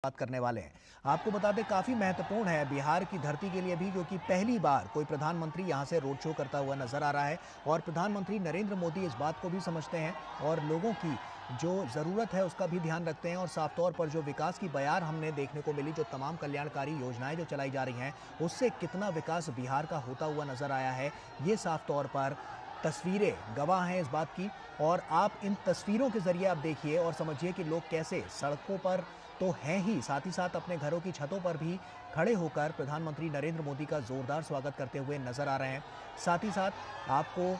बात करने वाले हैं। आपको बता दें काफी महत्वपूर्ण है बिहार की धरती के लिए भी, क्योंकि पहली बार कोई प्रधानमंत्री यहां से रोड शो करता हुआ नजर आ रहा है और प्रधानमंत्री नरेंद्र मोदी इस बात को भी समझते हैं और लोगों की जो जरूरत है उसका भी ध्यान रखते हैं। और साफ तौर पर जो विकास की बयार हमने देखने को मिली, जो तमाम कल्याणकारी योजनाएं जो चलाई जा रही हैं, उससे कितना विकास बिहार का होता हुआ नजर आया है, ये साफ तौर पर तस्वीरें गवाह हैं इस बात की। और आप इन तस्वीरों के जरिए आप देखिए और समझिए कि लोग कैसे सड़कों पर तो हैं ही, साथ ही साथ अपने घरों की छतों पर भी खड़े होकर प्रधानमंत्री नरेंद्र मोदी का जोरदार स्वागत करते हुए नजर आ रहे हैं। साथ ही साथ आपको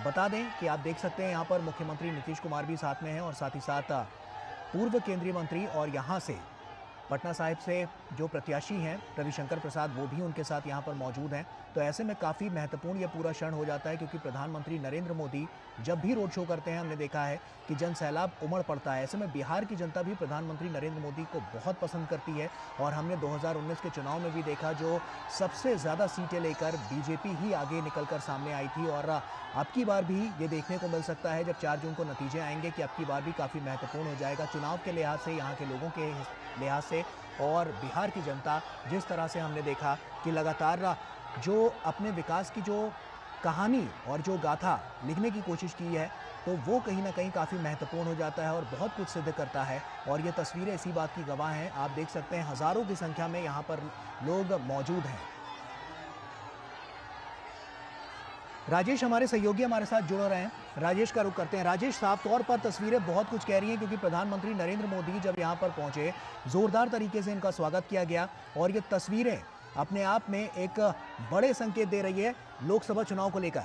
बता दें कि आप देख सकते हैं यहाँ पर मुख्यमंत्री नीतीश कुमार भी साथ में हैं और साथ ही साथ पूर्व केंद्रीय मंत्री और यहाँ से पटना साहिब से जो प्रत्याशी हैं रविशंकर प्रसाद, वो भी उनके साथ यहाँ पर मौजूद हैं। तो ऐसे में काफ़ी महत्वपूर्ण ये पूरा क्षण हो जाता है, क्योंकि प्रधानमंत्री नरेंद्र मोदी जब भी रोड शो करते हैं हमने देखा है कि जन सैलाब उमड़ पड़ता है। ऐसे में बिहार की जनता भी प्रधानमंत्री नरेंद्र मोदी को बहुत पसंद करती है और हमने 2019 के चुनाव में भी देखा, जो सबसे ज़्यादा सीटें लेकर बीजेपी ही आगे निकलकर सामने आई थी। और अब की बार भी ये देखने को मिल सकता है जब 4 जून को नतीजे आएंगे कि अब की बार भी काफ़ी महत्वपूर्ण हो जाएगा चुनाव के लिहाज से, यहाँ के लोगों के लिहाज से। और बिहार की जनता जिस तरह से हमने देखा कि लगातार जो अपने विकास की जो कहानी और जो गाथा लिखने की कोशिश की है, तो वो कहीं ना कहीं काफ़ी महत्वपूर्ण हो जाता है और बहुत कुछ सिद्ध करता है। और ये तस्वीरें इसी बात की गवाह हैं। आप देख सकते हैं हज़ारों की संख्या में यहाँ पर लोग मौजूद हैं। राजेश हमारे सहयोगी हमारे साथ जुड़ रहे हैं, राजेश का रुख करते हैं। राजेश, साफ तौर पर तस्वीरें बहुत कुछ कह रही हैं, क्योंकि प्रधानमंत्री नरेंद्र मोदी जब यहाँ पर पहुंचे, जोरदार तरीके से इनका स्वागत किया गया और ये तस्वीरें अपने आप में एक बड़े संकेत दे रही है लोकसभा चुनाव को लेकर।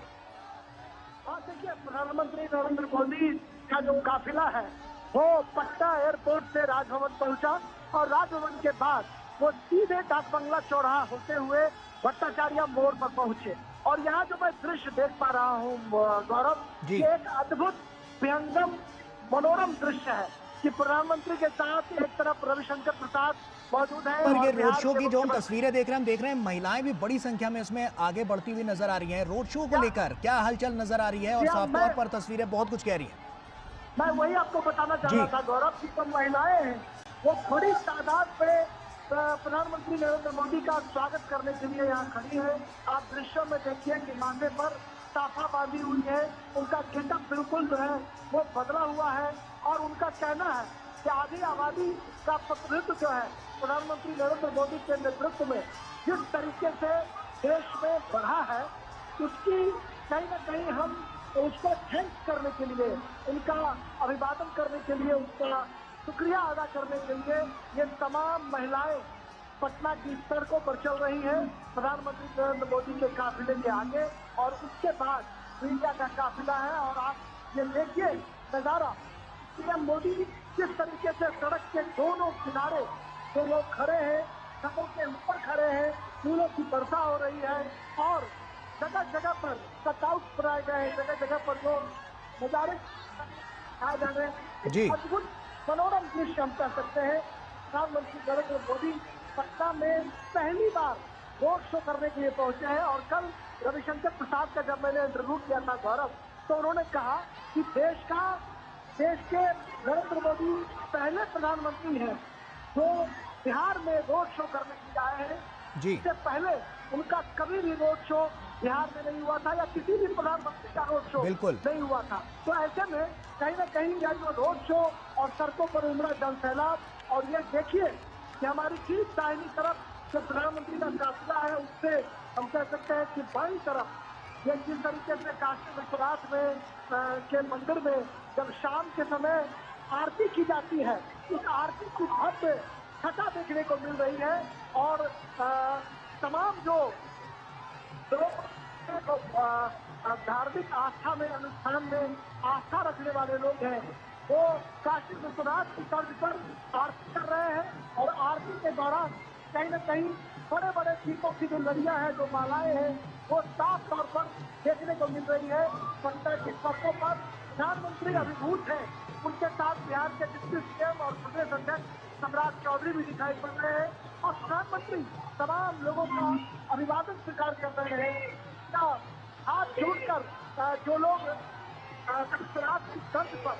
देखिए, प्रधानमंत्री नरेंद्र मोदी का जो काफिला है वो पटना एयरपोर्ट से राजभवन पहुंचा और राजभवन के बाद वो सीधे डाक बंगला चौराहा होते हुए भट्टाचार्य मोड़ पर पहुंचे। और यहाँ जो मैं दृश्य देख पा रहा हूँ गौरव, ये एक अद्भुत विहंगम मनोरम दृश्य है कि प्रधानमंत्री के साथ एक तरफ रविशंकर प्रसाद मौजूद है। पर ये रोड शो की जो हम तस्वीरें देख रहे हैं, हम देख रहे हैं महिलाएं भी बड़ी संख्या में इसमें आगे बढ़ती हुई नजर आ रही हैं। रोड शो को लेकर क्या हलचल नजर आ रही है? और साफ तौर पर तस्वीरें बहुत कुछ कह रही हैं। मैं वही आपको बताना चाह रहा था गौरव की जो महिलाएं हैं वो बड़ी तादाद में प्रधानमंत्री नरेंद्र मोदी का स्वागत करने के लिए यहाँ खड़ी है। आप दृश्यों में देखिए कि माथे पर साफा बांधी हुई है, उनका गेटअप बिल्कुल जो है वो बदला हुआ है और उनका कहना है कि आधी आबादी का प्रतिनिधित्व जो है प्रधानमंत्री नरेंद्र मोदी के नेतृत्व में जिस तरीके से देश में बढ़ा है, उसकी कहीं ना कहीं हम उसको थैंक्स करने के लिए, उनका अभिवादन करने के लिए, उसका शुक्रिया अदा करने के लिए ये तमाम महिलाएं पटना की सड़कों पर चल रही हैं प्रधानमंत्री नरेंद्र मोदी के काफिले के आगे। और उसके बाद मीडिया का काफिला है और आप ये देखिए नजारा, पीएम मोदी किस तरीके से सड़क के दोनों किनारे जो लोग खड़े हैं, सड़कों के ऊपर खड़े हैं, फूलों की वर्षा हो रही है और जगह जगह पर कटआउट बनाए गए हैं, जगह जगह पर जो नजारे आए जा रहे हैं। अद्भुत मनोरम दृश्य हम कह सकते हैं। प्रधानमंत्री नरेंद्र मोदी पटना में पहली बार रोड शो करने के लिए पहुंचे हैं और कल रविशंकर प्रसाद का जब मैंने इंटरव्यू किया था गौरव, तो उन्होंने कहा कि देश के नरेंद्र मोदी पहले प्रधानमंत्री हैं जो बिहार में रोड शो करने के लिए आए हैं। इससे पहले उनका कभी भी रोड शो बिहार में नहीं हुआ था या किसी भी प्रधानमंत्री का रोड शो नहीं हुआ था। तो ऐसे में कहीं ना कहीं यह जो रोड शो और सड़कों पर उमड़ा जन सैलाब, और ये देखिए कि हमारी ठीक दाहिनी तरफ जो प्रधानमंत्री का काफिला है, उससे हम कह सकते हैं कि बाईं तरफ ये जिस तरीके से काशी विश्वनाथ में के मंदिर में जब शाम के समय आरती की जाती है, उस आरती की भव्य छटा देखने को मिल रही है। और तमाम जो धार्मिक आस्था में, अनुष्ठान में आस्था रखने वाले लोग हैं, वो काशी विश्वनाथ की तर्ज पर आरती कर रहे हैं। और आरती के दौरान कहीं न कहीं बड़े बड़े दीपों की जो लड़ियां हैं, जो मालाएं हैं, वो साफ तौर पर देखने को मिल रही है। पटना की सड़कों पर प्रधानमंत्री अभिभूत है, उनके साथ बिहार के डिप्टी सीएम और प्रदेश अध्यक्ष सम्राट चौधरी भी दिखाई पड़ रहे हैं और प्रधानमंत्री तमाम लोगों का अभिवादन स्वीकार कर रहे हैं। हाथ जोड़कर जो लोग की तर्ज पर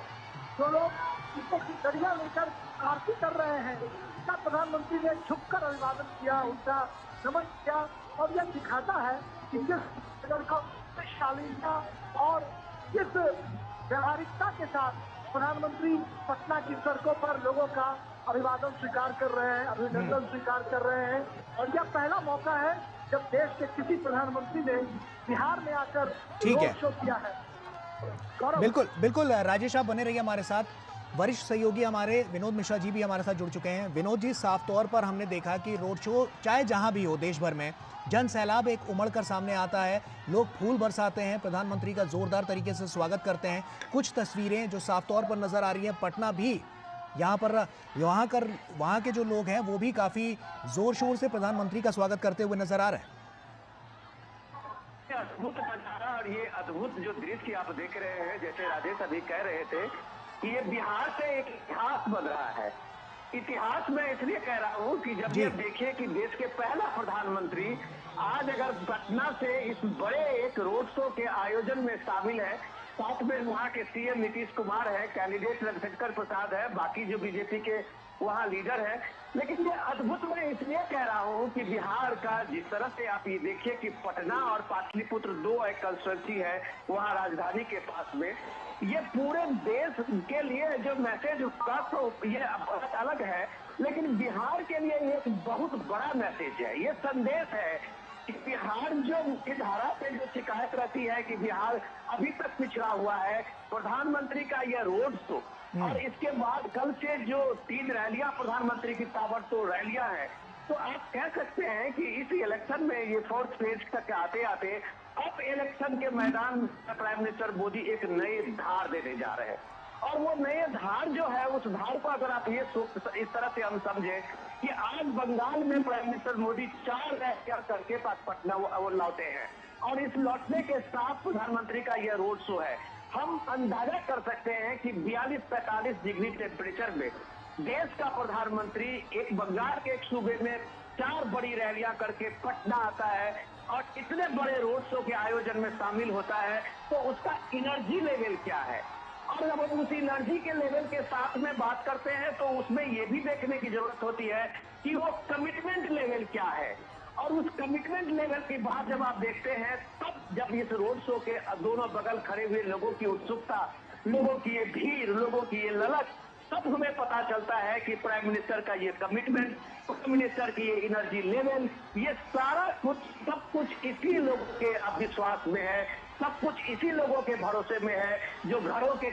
जो लोग दीपों की लड़ियां लेकर आरती कर रहे हैं, का प्रधानमंत्री ने झुककर अभिवादन किया, उनका नमन किया और यह दिखाता है कि किस प्रकार का शालीनता और किस व्यवहारिकता के साथ प्रधानमंत्री पटना की सड़कों पर लोगों का अभिवादन स्वीकार कर रहे हैं, अभिनंदन स्वीकार कर रहे हैं। और यह पहला मौका है जब देश के किसी प्रधानमंत्री ने बिहार में आकर रोड शो किया है। बिल्कुल बिल्कुल राजेश, आप बने रहिए हमारे साथ। वरिष्ठ सहयोगी हमारे विनोद मिश्रा जी भी हमारे साथ जुड़ चुके हैं। विनोद जी, साफ तौर पर हमने देखा कि रोड शो चाहे जहां भी हो देश भर में, जन सैलाब एक उमड़ कर सामने आता है, लोग फूल बरसाते हैं, प्रधानमंत्री का जोरदार तरीके से स्वागत करते हैं। कुछ तस्वीरें जो साफ तौर पर नजर आ रही है, पटना भी यहाँ पर वहाँ के जो लोग हैं वो भी काफी जोर शोर से प्रधानमंत्री का स्वागत करते हुए नजर आ रहे हैं। अद्भुत नजारा और ये अद्भुत जो दृश्य आप देख रहे हैं, जैसे राजेश अभी कह रहे थे कि ये बिहार से एक इतिहास बन रहा है। इतिहास में इसलिए कह रहा हूँ कि जब ये देखिए कि देश के पहला प्रधानमंत्री आज अगर पटना से इस बड़े एक रोड शो के आयोजन में शामिल है, साथ में वहाँ के सीएम नीतीश कुमार है, कैंडिडेट रविशंकर प्रसाद है, बाकी जो बीजेपी के वहाँ लीडर है। लेकिन ये अद्भुत मैं इसलिए कह रहा हूँ कि बिहार का जिस तरह से आप ये देखिए कि पटना और पाटलिपुत्र दो एक कंस्टिट्यूंसी है वहाँ राजधानी के पास में, ये पूरे देश के लिए जो मैसेज उसका तो ये बहुत अलग है, लेकिन बिहार के लिए ये एक बहुत बड़ा मैसेज है। ये संदेश है कि बिहार जो मुख्य धारा पे जो शिकायत रहती है कि बिहार अभी तक पिछड़ा हुआ है, प्रधानमंत्री का यह रोड शो और इसके बाद कल से जो 3 रैलियां प्रधानमंत्री की ताबड़तोड़ रैलियां हैं, तो आप कह सकते हैं कि इस इलेक्शन में ये 4th फेज तक आते आते अब इलेक्शन के मैदान में प्राइम मिनिस्टर मोदी एक नए धार देने जा रहे हैं। और वो नए धार जो है, उस धार को अगर आप ये इस तरह से हम समझे कि आज बंगाल में प्राइम मिनिस्टर मोदी 4 रैलियां करके पटना वो लौटे हैं और इस लौटने के साथ प्रधानमंत्री का यह रोड शो है। हम अंदाजा कर सकते हैं कि 42-45 डिग्री टेम्परेचर में देश का प्रधानमंत्री एक बंगाल के एक सूबे में 4 बड़ी रैलियां करके पटना आता है और इतने बड़े रोड शो के आयोजन में शामिल होता है, तो उसका एनर्जी लेवल क्या है। और जब हम उस एनर्जी के लेवल के साथ में बात करते हैं तो उसमें ये भी देखने की जरूरत होती है कि वो कमिटमेंट लेवल क्या है। और उस कमिटमेंट लेवल की बात जब आप देखते हैं, तब जब इस रोड शो के दोनों बगल खड़े हुए लोगों की उत्सुकता, लोगों की ये भीड़, लोगों की ये ललक, तब हमें पता चलता है कि प्राइम मिनिस्टर का ये कमिटमेंट, प्राइम मिनिस्टर की ये एनर्जी लेवल, ये सारा कुछ सब कुछ इसी लोगों के विश्वास में है, सब कुछ इसी लोगों के भरोसे में है, जो घरों के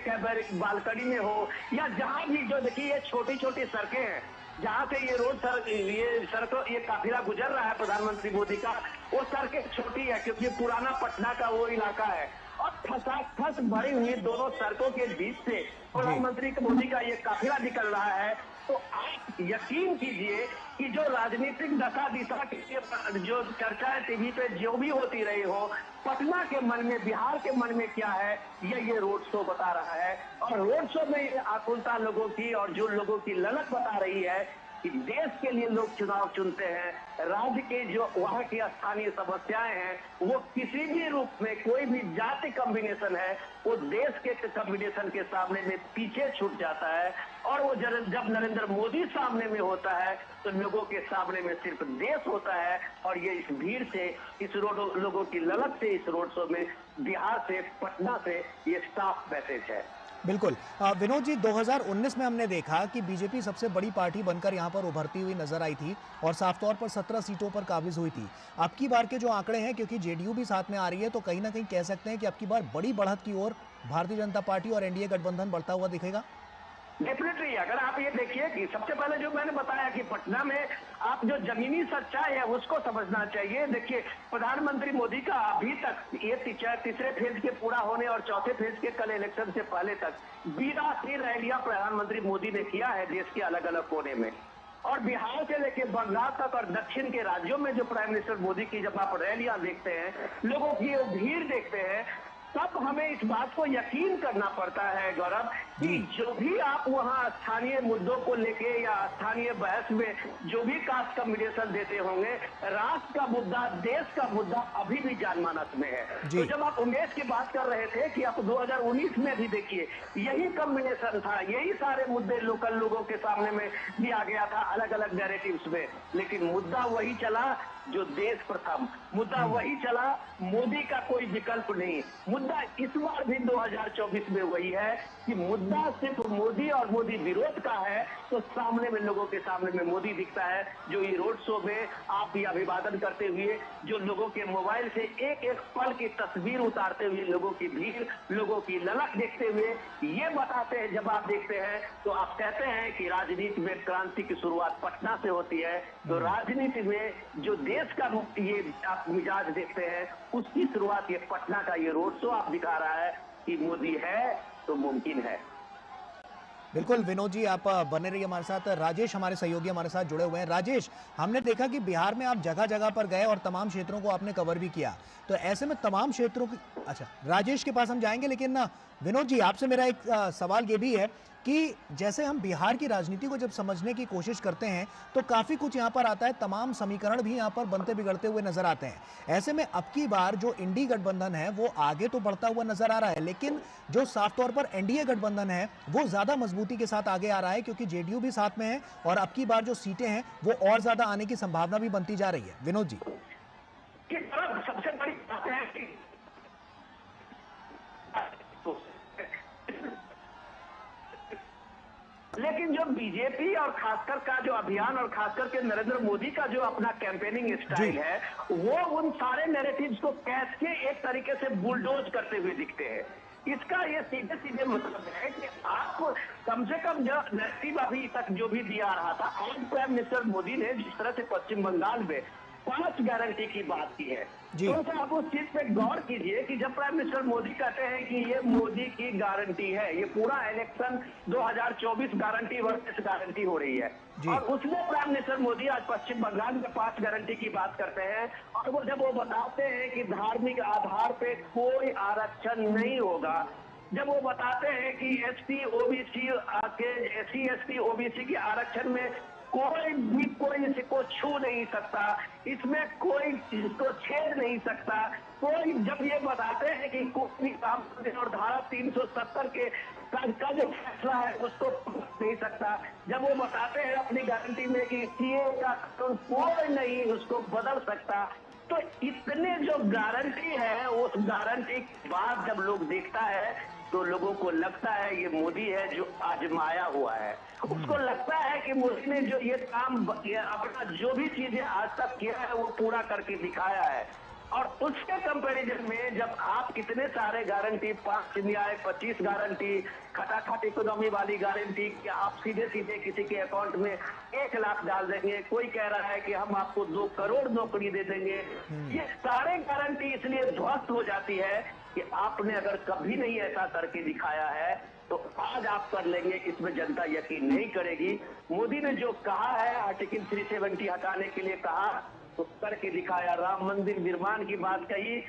बालकनी में हो या जहां भी, जो देखिए ये छोटी छोटी सड़कें हैं जहां से ये सड़कों ये काफिला गुजर रहा है प्रधानमंत्री मोदी का, वो सड़कें छोटी है क्योंकि पुराना पटना का वो इलाका है और ठसाठस भरी हुई दोनों सड़कों के बीच से प्रधानमंत्री मोदी का ये काफिला निकल रहा है। तो आप यकीन कीजिए कि जो राजनीतिक दशा दिशा की जो चर्चाएं टीवी पे जो भी होती रही हो, पटना के मन में, बिहार के मन में क्या है, ये रोड शो बता रहा है। और रोड शो में आकुलता लोगों की और जो लोगों की ललक बता रही है कि देश के लिए लोग चुनाव चुनते हैं, राज्य के जो वहाँ की स्थानीय समस्याएं हैं वो किसी भी रूप में, कोई भी जाति कॉम्बिनेशन है वो देश के कॉम्बिनेशन के सामने में पीछे छूट जाता है। और वो जब नरेंद्र मोदी सामने में होता है तो लोगों के सामने में सिर्फ देश होता है। और ये इस भीड़ से, इस लोगों की ललक से, इस रोड शो में बिहार से, पटना से ये साफ मैसेज है। बिल्कुल विनोद जी, 2019 में हमने देखा कि बीजेपी सबसे बड़ी पार्टी बनकर यहाँ पर उभरती हुई नजर आई थी और साफ तौर पर 17 सीटों पर काबिज हुई थी। अब की बार के जो आंकड़े हैं, क्योंकि जेडीयू भी साथ में आ रही है, तो कहीं ना कहीं कह सकते हैं कि अब की बार बड़ी बढ़त की ओर भारतीय जनता पार्टी और एनडीए गठबंधन बढ़ता हुआ दिखेगा। डेफिनेटली, अगर आप ये देखिए कि सबसे पहले जो मैंने बताया कि पटना में आप जो जमीनी सच्चाई है उसको समझना चाहिए। देखिए, प्रधानमंत्री मोदी का अभी तक ये तीसरे फेज के पूरा होने और चौथे फेज के कल इलेक्शन से पहले तक 82 रैलियां प्रधानमंत्री मोदी ने किया है देश के अलग अलग कोने में। और बिहार से लेकर बंगाल तक और दक्षिण के राज्यों में जो प्राइम मिनिस्टर मोदी की जब आप रैलियां देखते हैं, लोगों की भीड़ देखते हैं, तब हमें इस बात को यकीन करना पड़ता है गौरव कि जो भी आप वहां स्थानीय मुद्दों को लेके या स्थानीय बहस में जो भी कास्ट कम्युनिकेशन देते होंगे, राष्ट्र का मुद्दा, देश का मुद्दा अभी भी जानमानस में है। तो जब आप उमेश की बात कर रहे थे कि आप 2019 में भी देखिए यही कम्युनिकेशन था, यही सारे मुद्दे लोकल लोगों के सामने में दिया गया था अलग अलग नैरेटिव्स में, लेकिन मुद्दा वही चला जो देश प्रथम, मुद्दा वही चला, मोदी का कोई विकल्प नहीं। मुद्दा इस बार भी 2024 में वही है कि मुद्दा सिर्फ मोदी और मोदी विरोध का है, तो सामने में लोगों के सामने में मोदी दिखता है। जो ये रोड शो में आप ये अभिवादन करते हुए, जो लोगों के मोबाइल से एक एक पल की तस्वीर उतारते हुए, लोगों की भीड़, लोगों की ललक देखते हुए ये बताते हैं, जब आप देखते हैं तो आप कहते हैं कि राजनीति में क्रांति की शुरुआत पटना से होती है। तो राजनीति में जो देश का ये आप मिजाज देखते हैं, उसकी शुरुआत ये पटना का ये रोड शो आप दिखा रहा है कि मोदी है तो मुमकिन है। बिल्कुल विनोद जी, आप बने रहिए हमारे साथ। राजेश हमारे सहयोगी हमारे साथ जुड़े हुए हैं। राजेश, हमने देखा कि बिहार में आप जगह जगह पर गए और तमाम क्षेत्रों को आपने कवर भी किया, तो ऐसे में तमाम क्षेत्रों की, अच्छा राजेश के पास हम जाएंगे, लेकिन ना विनोद जी आपसे मेरा एक सवाल ये भी है कि जैसे हम बिहार की राजनीति को जब समझने की कोशिश करते हैं तो काफ़ी कुछ यहाँ पर आता है, तमाम समीकरण भी यहाँ पर बनते बिगड़ते हुए नजर आते हैं। ऐसे में अब की बार जो इंडी गठबंधन है वो आगे तो बढ़ता हुआ नजर आ रहा है, लेकिन जो साफ तौर पर एनडीए गठबंधन है वो ज़्यादा मजबूती के साथ आगे आ रहा है, क्योंकि जेडीयू भी साथ में है और अब की बार जो सीटें हैं वो और ज़्यादा आने की संभावना भी बनती जा रही है। विनोद जी, सबसे बड़ी बात है कि लेकिन जो बीजेपी और खासकर का जो अभियान और खासकर के नरेंद्र मोदी का जो अपना कैंपेनिंग स्टाइल है, वो उन सारे नैरेटिव्स को कैच के एक तरीके से बुलडोज करते हुए दिखते हैं। इसका ये सीधे सीधे मतलब है कि आप कम से कम जो नैरेटिव अभी तक जो भी दिया रहा था, आज प्राइम मिनिस्टर मोदी ने जिस तरह से पश्चिम बंगाल में 5 गारंटी की बात की है, तो आप उस चीज पे गौर कीजिए कि जब प्राइम मिनिस्टर मोदी कहते हैं कि ये मोदी की गारंटी है, ये पूरा इलेक्शन 2024 गारंटी वर्सेस गारंटी हो रही है, और उसमें प्राइम मिनिस्टर मोदी आज पश्चिम बंगाल में 5 गारंटी की बात करते हैं, और वो जब वो बताते हैं कि धार्मिक आधार पे कोई आरक्षण नहीं होगा, जब वो बताते हैं कि एससी ओबीसी के SC ST OBC के आरक्षण में कोई भी कोई इसको छू नहीं सकता, इसमें कोई इसको छेद नहीं सकता, कोई जब ये बताते हैं कि कोई भी काम और धारा 370 के का जो फैसला है उसको नहीं सकता, जब वो बताते हैं अपनी गारंटी में कि सीए का कोई नहीं उसको बदल सकता, तो इतने जो गारंटी है उस गारंटी के बाद जब लोग देखता है तो लोगों को लगता है ये मोदी है जो आजमाया हुआ है। उसको लगता है कि मोदी ने जो ये काम अपना जो भी चीजें आज तक किया है वो पूरा करके दिखाया है, और उसके कंपैरिजन में जब आप कितने सारे गारंटी 5 न्याय 25 गारंटी खटाखट इकोनॉमी वाली गारंटी कि आप सीधे सीधे किसी के अकाउंट में 1 लाख डाल देंगे, कोई कह रहा है कि हम आपको 2 करोड़ नौकरी दे देंगे, ये सारे गारंटी इसलिए ध्वस्त हो जाती है कि आपने अगर कभी नहीं ऐसा करके दिखाया है तो आज आप कर लेंगे, इसमें जनता यकीन नहीं करेगी। मोदी ने जो कहा है आर्टिकल 370 हटाने के लिए कहा तो करके दिखाया, राम मंदिर निर्माण की बात कही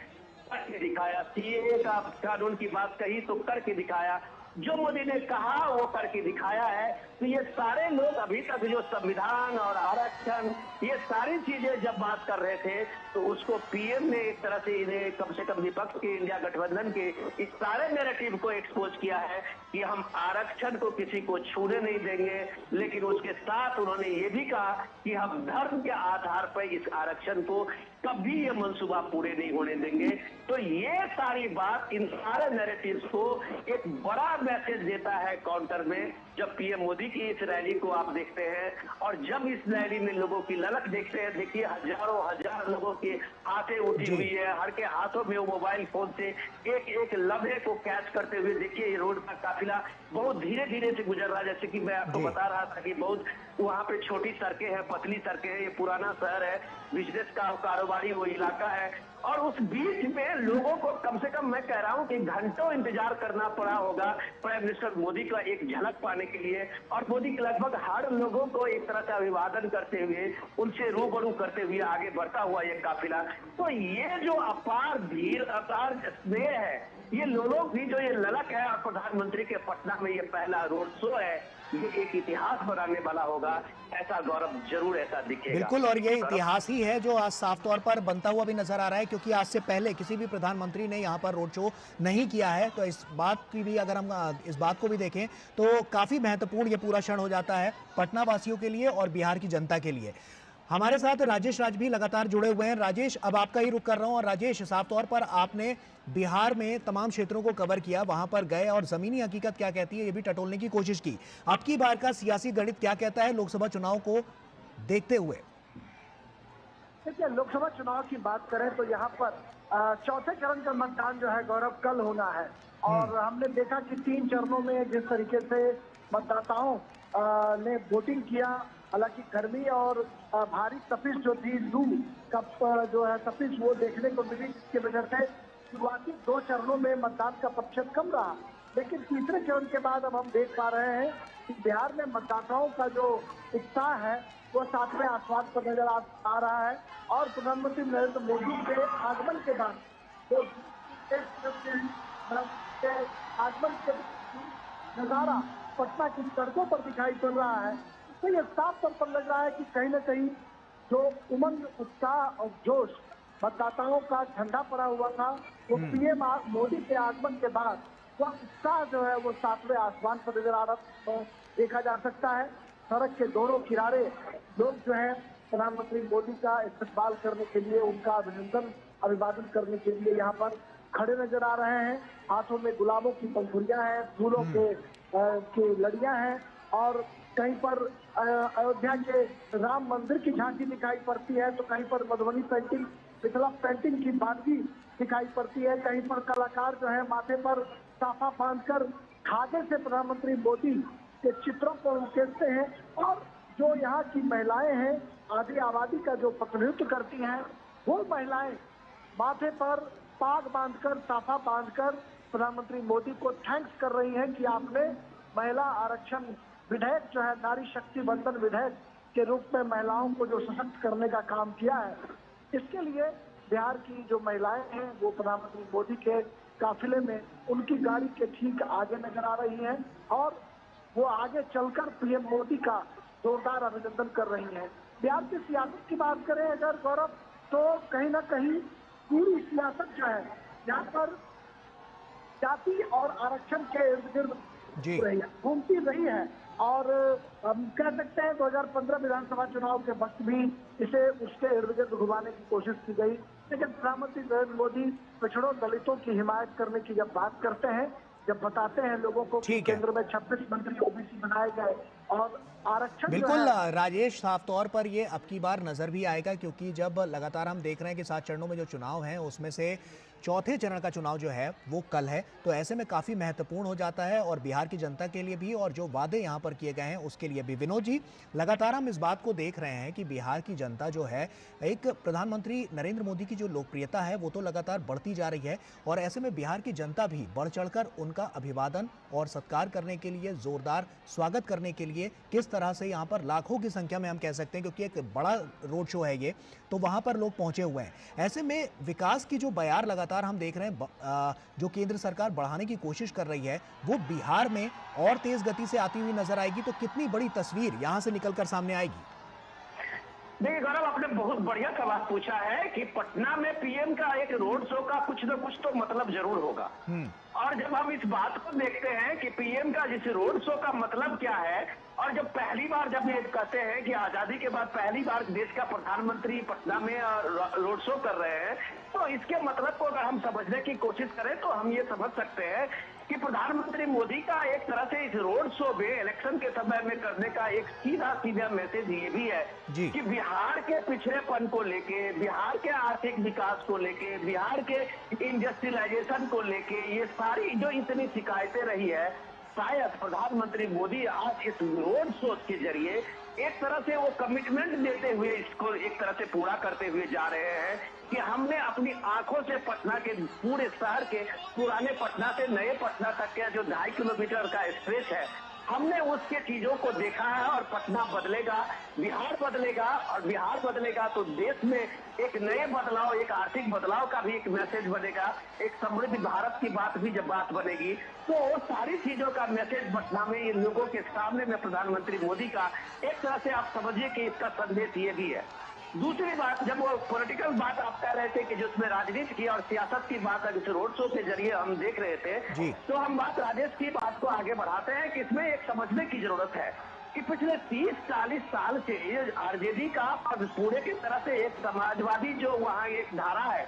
करके दिखाया, सीए का कानून की बात कही तो करके दिखाया, जो मोदी ने कहा वो करके दिखाया है। तो ये सारे लोग अभी तक जो संविधान और आरक्षण ये सारी चीजें जब बात कर रहे थे तो उसको पीएम ने एक तरह से इन्हें कम से कम विपक्ष के इंडिया गठबंधन के इस सारे नैरेटिव को एक्सपोज किया है कि हम आरक्षण को किसी को छूने नहीं देंगे, लेकिन उसके साथ उन्होंने ये भी कहा कि हम धर्म के आधार पर इस आरक्षण को कभी ये मंसूबा पूरे नहीं होने देंगे। तो ये सारी बात इन सारे नैरेटिव्स को एक बड़ा मैसेज देता है काउंटर में, जब पीएम मोदी की इस रैली को आप देखते हैं और जब इस रैली में लोगों की ललक देखते हैं, देखिए हजारों हजार लोगों की हाथें उठी हुई है, हर के हाथों में वो मोबाइल फोन से एक एक लम्हे को कैच करते हुए, देखिए ये रोड का काफिला बहुत धीरे धीरे से गुजर रहा है। जैसे कि मैं आपको बता रहा था कि बहुत वहाँ पे छोटी सड़कें हैं, पतली सड़कें हैं, ये पुराना शहर है, बिजनेस का कारोबारी वो इलाका है, और उस बीच में लोगों को कम से कम मैं कह रहा हूं कि घंटों इंतजार करना पड़ा होगा प्राइम मिनिस्टर मोदी का एक झलक पाने के लिए, और मोदी के लगभग हर लोगों को एक तरह से अभिवादन करते हुए उनसे रूबरू करते हुए आगे बढ़ता हुआ ये काफिला। तो ये जो अपार भीड़ अपार स्नेह है ये लोग भी जो ये ललक है, और प्रधानमंत्री के पटना में ये पहला रोड शो है, ये एक इतिहास बनाने वाला होगा। ऐसा गौरव जरूर ऐसा दिखेगा। बिल्कुल, और ये इतिहास ही है जो आज साफ तौर पर बनता हुआ भी नजर आ रहा है, क्योंकि आज से पहले किसी भी प्रधानमंत्री ने यहाँ पर रोड शो नहीं किया है। तो इस बात की भी, अगर हम इस बात को भी देखें तो काफी महत्वपूर्ण ये पूरा क्षण हो जाता है पटना वासियों के लिए और बिहार की जनता के लिए। हमारे साथ राजेश राज भी लगातार जुड़े हुए हैं। राजेश, अब आपका ही रुख कर रहा हूं। और राजेश, साफ तौर पर आपने बिहार में तमाम क्षेत्रों को कवर किया, वहां पर गए और जमीनी हकीकत क्या कहती है ये भी टटोलने की कोशिश की। अब की बार का सियासी गणित क्या कहता है लोकसभा चुनाव को देखते हुए? देखिए, लोकसभा चुनाव की बात करें तो यहाँ पर चौथे चरण का मतदान जो है गौरव कल होना है। और हमने देखा कि 3 चरणों में जिस तरीके से मतदाताओं ने वोटिंग किया, हालांकि गर्मी और भारी तपिश जो थी, लू का जो है तपिश, वो देखने को मिली, जिसकी वजह से शुरुआती 2 चरणों में मतदान का प्रतिशत कम रहा। लेकिन तीसरे चरण के बाद अब हम देख पा रहे हैं कि बिहार में मतदाताओं का जो उत्साह है वो 7वें आसमान पर नजर आ रहा है। और प्रधानमंत्री नरेंद्र मोदी के आगमन के बाद आगमन के नजारा पटना की सड़कों पर दिखाई पड़ रहा है। तो ये साफ तौर पर लग रहा है कि कहीं न कहीं जो उमंग, उत्साह और जोश मतदाताओं का ठंडा पड़ा हुआ था, वो पीएम मोदी के आगमन के बाद वह उत्साह जो है वो 7वें आसमान पर नजर आ रहा देखा जा सकता है। सड़क के दोनों किनारे लोग जो है प्रधानमंत्री मोदी का इस्तकबाल करने के लिए, उनका अभिवादन करने के लिए यहाँ पर खड़े नजर आ रहे हैं। हाथों में गुलाबों की पंखुड़ियां हैं, फूलों के लड़ियां हैं, और कहीं पर अयोध्या के राम मंदिर की झांकी दिखाई पड़ती है, तो कहीं पर मधुबनी पेंटिंग, मिथिला पेंटिंग की बानगी दिखाई पड़ती है। कहीं पर कलाकार जो है माथे पर साफा बांधकर धागे से प्रधानमंत्री मोदी के चित्रों को उकेरते हैं। और जो यहाँ की महिलाएं हैं, आधी आबादी का जो प्रतिनिधित्व करती हैं, वो महिलाएं माथे पर पाग बांधकर, साफा बांधकर प्रधानमंत्री मोदी को थैंक्स कर रही हैं कि आपने महिला आरक्षण विधेयक जो है, नारी शक्ति बंधन विधेयक के रूप में महिलाओं को जो सशक्त करने का काम किया है, इसके लिए बिहार की जो महिलाएं हैं वो प्रधानमंत्री मोदी के काफिले में उनकी गाड़ी के ठीक आगे नजर आ रही हैं, और वो आगे चलकर पीएम मोदी का जोरदार अभिनंदन कर रही हैं। बिहार की सियासत की बात करें अगर गौरव, तो कहीं ना कहीं पूरी सियासत जो है यहाँ पर जाति और आरक्षण के इर्द गिर्द घूमती रही है। और हम कह सकते हैं 2015 विधानसभा चुनाव के वक्त भी इसे उसके इर्द गिर्द घुमाने की कोशिश की गई। लेकिन प्रधानमंत्री नरेंद्र मोदी पिछड़ों दलितों की हिमायत करने की जब बात करते हैं, जब बताते हैं लोगों को कि केंद्र में 26 मंत्री ओबीसी बनाए गए और आरक्षण, बिल्कुल राजेश, साफ तौर पर ये अब की बार नजर भी आएगा, क्योंकि जब लगातार हम देख रहे हैं कि 7 चरणों में जो चुनाव हैं उसमें से चौथे चरण का चुनाव जो है वो कल है, तो ऐसे में काफी महत्वपूर्ण हो जाता है और बिहार की जनता के लिए भी, और जो वादे यहाँ पर किए गए हैं उसके लिए भी। विनोद जी, लगातार हम इस बात को देख रहे हैं कि बिहार की जनता जो है, एक प्रधानमंत्री नरेंद्र मोदी की जो लोकप्रियता है वो तो लगातार बढ़ती जा रही है, और ऐसे में बिहार की जनता भी बढ़ चढ़कर उनका अभिवादन और सत्कार करने के लिए, जोरदार स्वागत करने के लिए, किस तरह से यहाँ पर लाखों की संख्या में हम कह सकते हैं, क्योंकि एक बड़ा रोड शो है ये, तो वहां पर लोग पहुंचे हुए हैं। ऐसे में विकास की जो बयार लगातार हम देख रहे हैं जो केंद्र सरकार बढ़ाने की कोशिश कर रही है, वो बिहार में और तेज गति से आती हुई नजर आएगी, तो कितनी बड़ी तस्वीर यहां से निकलकर सामने आएगी? देखिए गौरव, आपने बहुत बढ़िया सवाल पूछा है कि पटना में पीएम का एक रोड शो का कुछ न कुछ तो मतलब जरूर होगा। और जब हम इस बात को देखते हैं कि पीएम का जिस रोड शो का मतलब क्या है, और जब पहली बार जब ये कहते हैं कि आजादी के बाद पहली बार देश का प्रधानमंत्री पटना में रोड शो कर रहे हैं, तो इसके मतलब को अगर हम समझने की कोशिश करें तो हम ये समझ सकते हैं कि प्रधानमंत्री मोदी का एक तरह से इस रोड शो में इलेक्शन के समय में करने का एक सीधा मैसेज ये भी है कि बिहार के पिछड़ेपन को लेके, बिहार के आर्थिक विकास को लेके, बिहार के इंडस्ट्रियलाइजेशन को लेके, ये सारी जो इतनी शिकायतें रही है, शायद प्रधानमंत्री मोदी आज इस रोड शो के जरिए एक तरह से वो कमिटमेंट देते हुए इसको एक तरह से पूरा करते हुए जा रहे हैं कि हमने अपनी आंखों से पटना के पूरे शहर के पुराने पटना से नए पटना तक के जो 2.5 किलोमीटर का स्ट्रेच है, हमने उसके चीजों को देखा है और पटना बदलेगा, बिहार बदलेगा, और बिहार बदलेगा तो देश में एक नए बदलाव, एक आर्थिक बदलाव का भी एक मैसेज बनेगा, एक समृद्ध भारत की बात भी जब बात बनेगी तो वो सारी चीजों का मैसेज पटना में इन लोगों के सामने में प्रधानमंत्री मोदी का एक तरह से आप समझिए कि इसका संदेश ये भी है। दूसरी बात, जब वो पॉलिटिकल बात आप कह रहे थे कि जिसमें राजनीति की और सियासत की बात अगर रोड शो के जरिए हम देख रहे थे, तो हम बात राजेश की बात को आगे बढ़ाते हैं कि इसमें एक समझने की जरूरत है कि पिछले 30-40 साल से आरजेडी का पूरे की तरह से एक समाजवादी जो वहाँ एक धारा है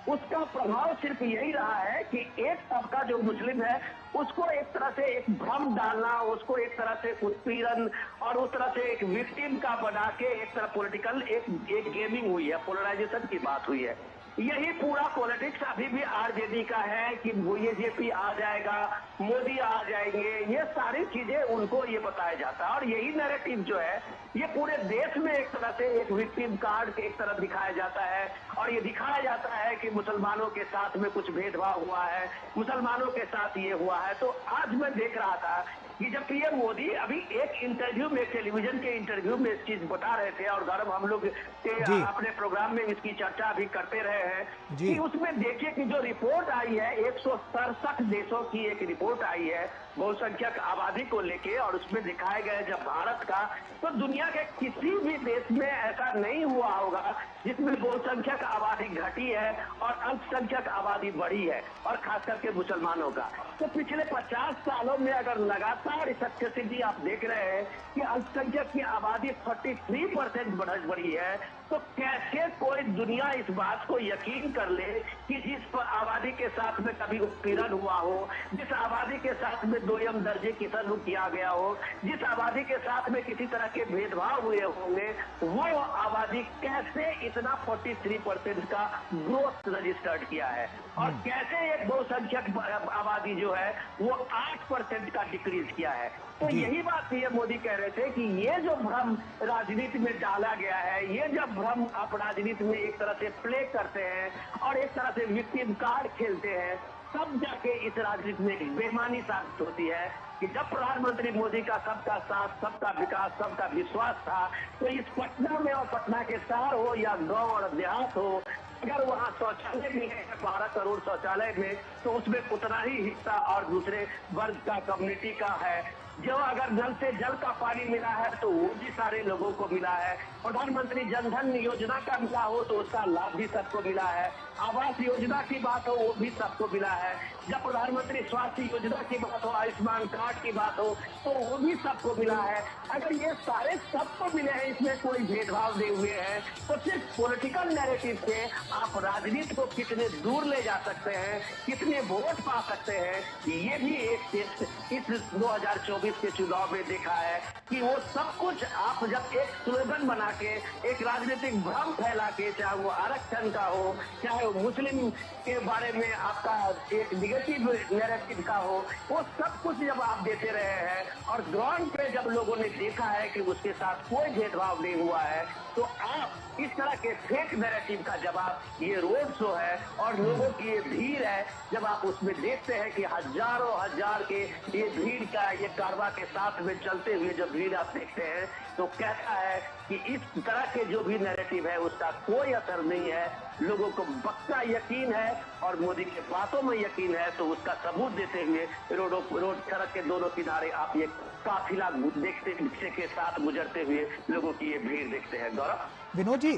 उसका प्रभाव सिर्फ यही रहा है कि एक तबका जो मुस्लिम है उसको एक तरह से एक भ्रम डालना, उसको एक तरह से उत्पीड़न और उस तरह से एक विक्टिम का बना के एक तरह पॉलिटिकल एक गेमिंग हुई है, पोलराइजेशन की बात हुई है। यही पूरा पॉलिटिक्स अभी भी आरजेडी का है कि बीजेपी आ जाएगा, मोदी आ जाएंगे, ये सारी चीजें उनको ये बताया जाता है और यही नैरेटिव जो है ये पूरे देश में एक तरह से एक विक्टिम कार्ड एक तरह दिखाया जाता है और ये दिखाया जाता है कि मुसलमानों के साथ में कुछ भेदभाव हुआ है, मुसलमानों के साथ ये हुआ है। तो आज मैं देख रहा था कि जब पीएम मोदी अभी एक इंटरव्यू में, टेलीविजन के इंटरव्यू में इस चीज बता रहे थे और गौरव हम लोग अपने प्रोग्राम में इसकी चर्चा अभी करते रहे हैं कि उसमें देखिए कि जो रिपोर्ट आई है 167 देशों की एक रिपोर्ट आई है बहुसंख्यक आबादी को लेके और उसमें दिखाया गया है जब भारत का, तो दुनिया के किसी भी देश में ऐसा नहीं हुआ होगा जिसमें बहुसंख्यक आबादी घटी है और अल्पसंख्यक आबादी बढ़ी है और खास करके मुसलमानों का। तो पिछले 50 सालों में अगर लगातार इस स्थिति आप देख रहे हैं कि अल्पसंख्यक की आबादी 43% बढ़ी है, तो कैसे कोई दुनिया इस बात को यकीन कर ले कि जिस आबादी के साथ में कभी उत्पीड़न हुआ हो, जिस आबादी के साथ में दोयम दर्जे की सलूक किया गया हो, जिस आबादी के साथ में किसी तरह के भेदभाव हुए होंगे, वो आबादी कैसे इतना 43% का ग्रोथ रजिस्टर्ड किया है और कैसे एक बहुसंख्यक आबादी जो है वो 8% का डिक्रीज किया है। तो यही बात पीएम मोदी कह रहे थे कि ये जो भ्रम राजनीति में डाला गया है, ये जब भ्रम आप राजनीति में एक तरह से प्ले करते हैं और एक तरह से विक्टिम कार्ड खेलते हैं, तब जाके इस राजनीति में एक बेईमानी साबित होती है कि जब प्रधानमंत्री मोदी का सबका साथ, सबका विकास, सबका विश्वास था, तो इस पटना में और पटना के शहर हो या गांव और देहात हो, अगर वहाँ शौचालय भी है 12 करोड़ शौचालय में, तो उसमें उतना ही हिस्सा और दूसरे वर्ग का, कम्युनिटी का है। जो अगर नल से जल का पानी मिला है तो वो भी सारे लोगों को मिला है। प्रधानमंत्री जनधन योजना का मिला हो तो उसका लाभ भी सबको मिला है। आवास योजना की बात हो वो भी सबको मिला है। जब प्रधानमंत्री स्वास्थ्य योजना की बात हो, आयुष्मान कार्ड की बात हो, तो वो भी सबको मिला है। अगर ये सारे सबको मिले हैं, इसमें कोई भेदभाव नहीं हुए हैं, तो सिर्फ पॉलिटिकल नैरेटिव से आप राजनीति को कितने दूर ले जा सकते हैं, कितने वोट पा सकते हैं, ये भी एक टेस्ट इस 2024 के चुनाव में देखा है कि वो सब कुछ आप जब एक स्लोगन बना के, एक राजनीतिक भ्रम फैला के, चाहे वो आरक्षण का हो, चाहे वो मुस्लिम के बारे में आपका एक निगेटिव नैरेटिव का हो, वो सब कुछ जब आप देते रहे हैं और ग्राउंड पे जब लोगों ने देखा है कि उसके साथ कोई भेदभाव नहीं हुआ है, तो आप इस तरह के फेक नैरेटिव का जवाब ये रोड शो है और लोगों की ये भीड़ है, जब आप उसमें देखते हैं कि हजारों हजार के ये भीड़ का ये कारवा के साथ में चलते हुए जो भीड़ आप देखते हैं, तो कहता है कि इस तरह के जो भी नैरेटिव है उसका कोई असर नहीं है। लोगों को पक्का यकीन है और मोदी के बातों में यकीन है, तो उसका सबूत देते हुए रोड सड़क के दोनों किनारे आप ये काफिला देखते के साथ गुजरते हुए लोगों की ये भीड़ देखते हैं। गौरव, विनोद जी,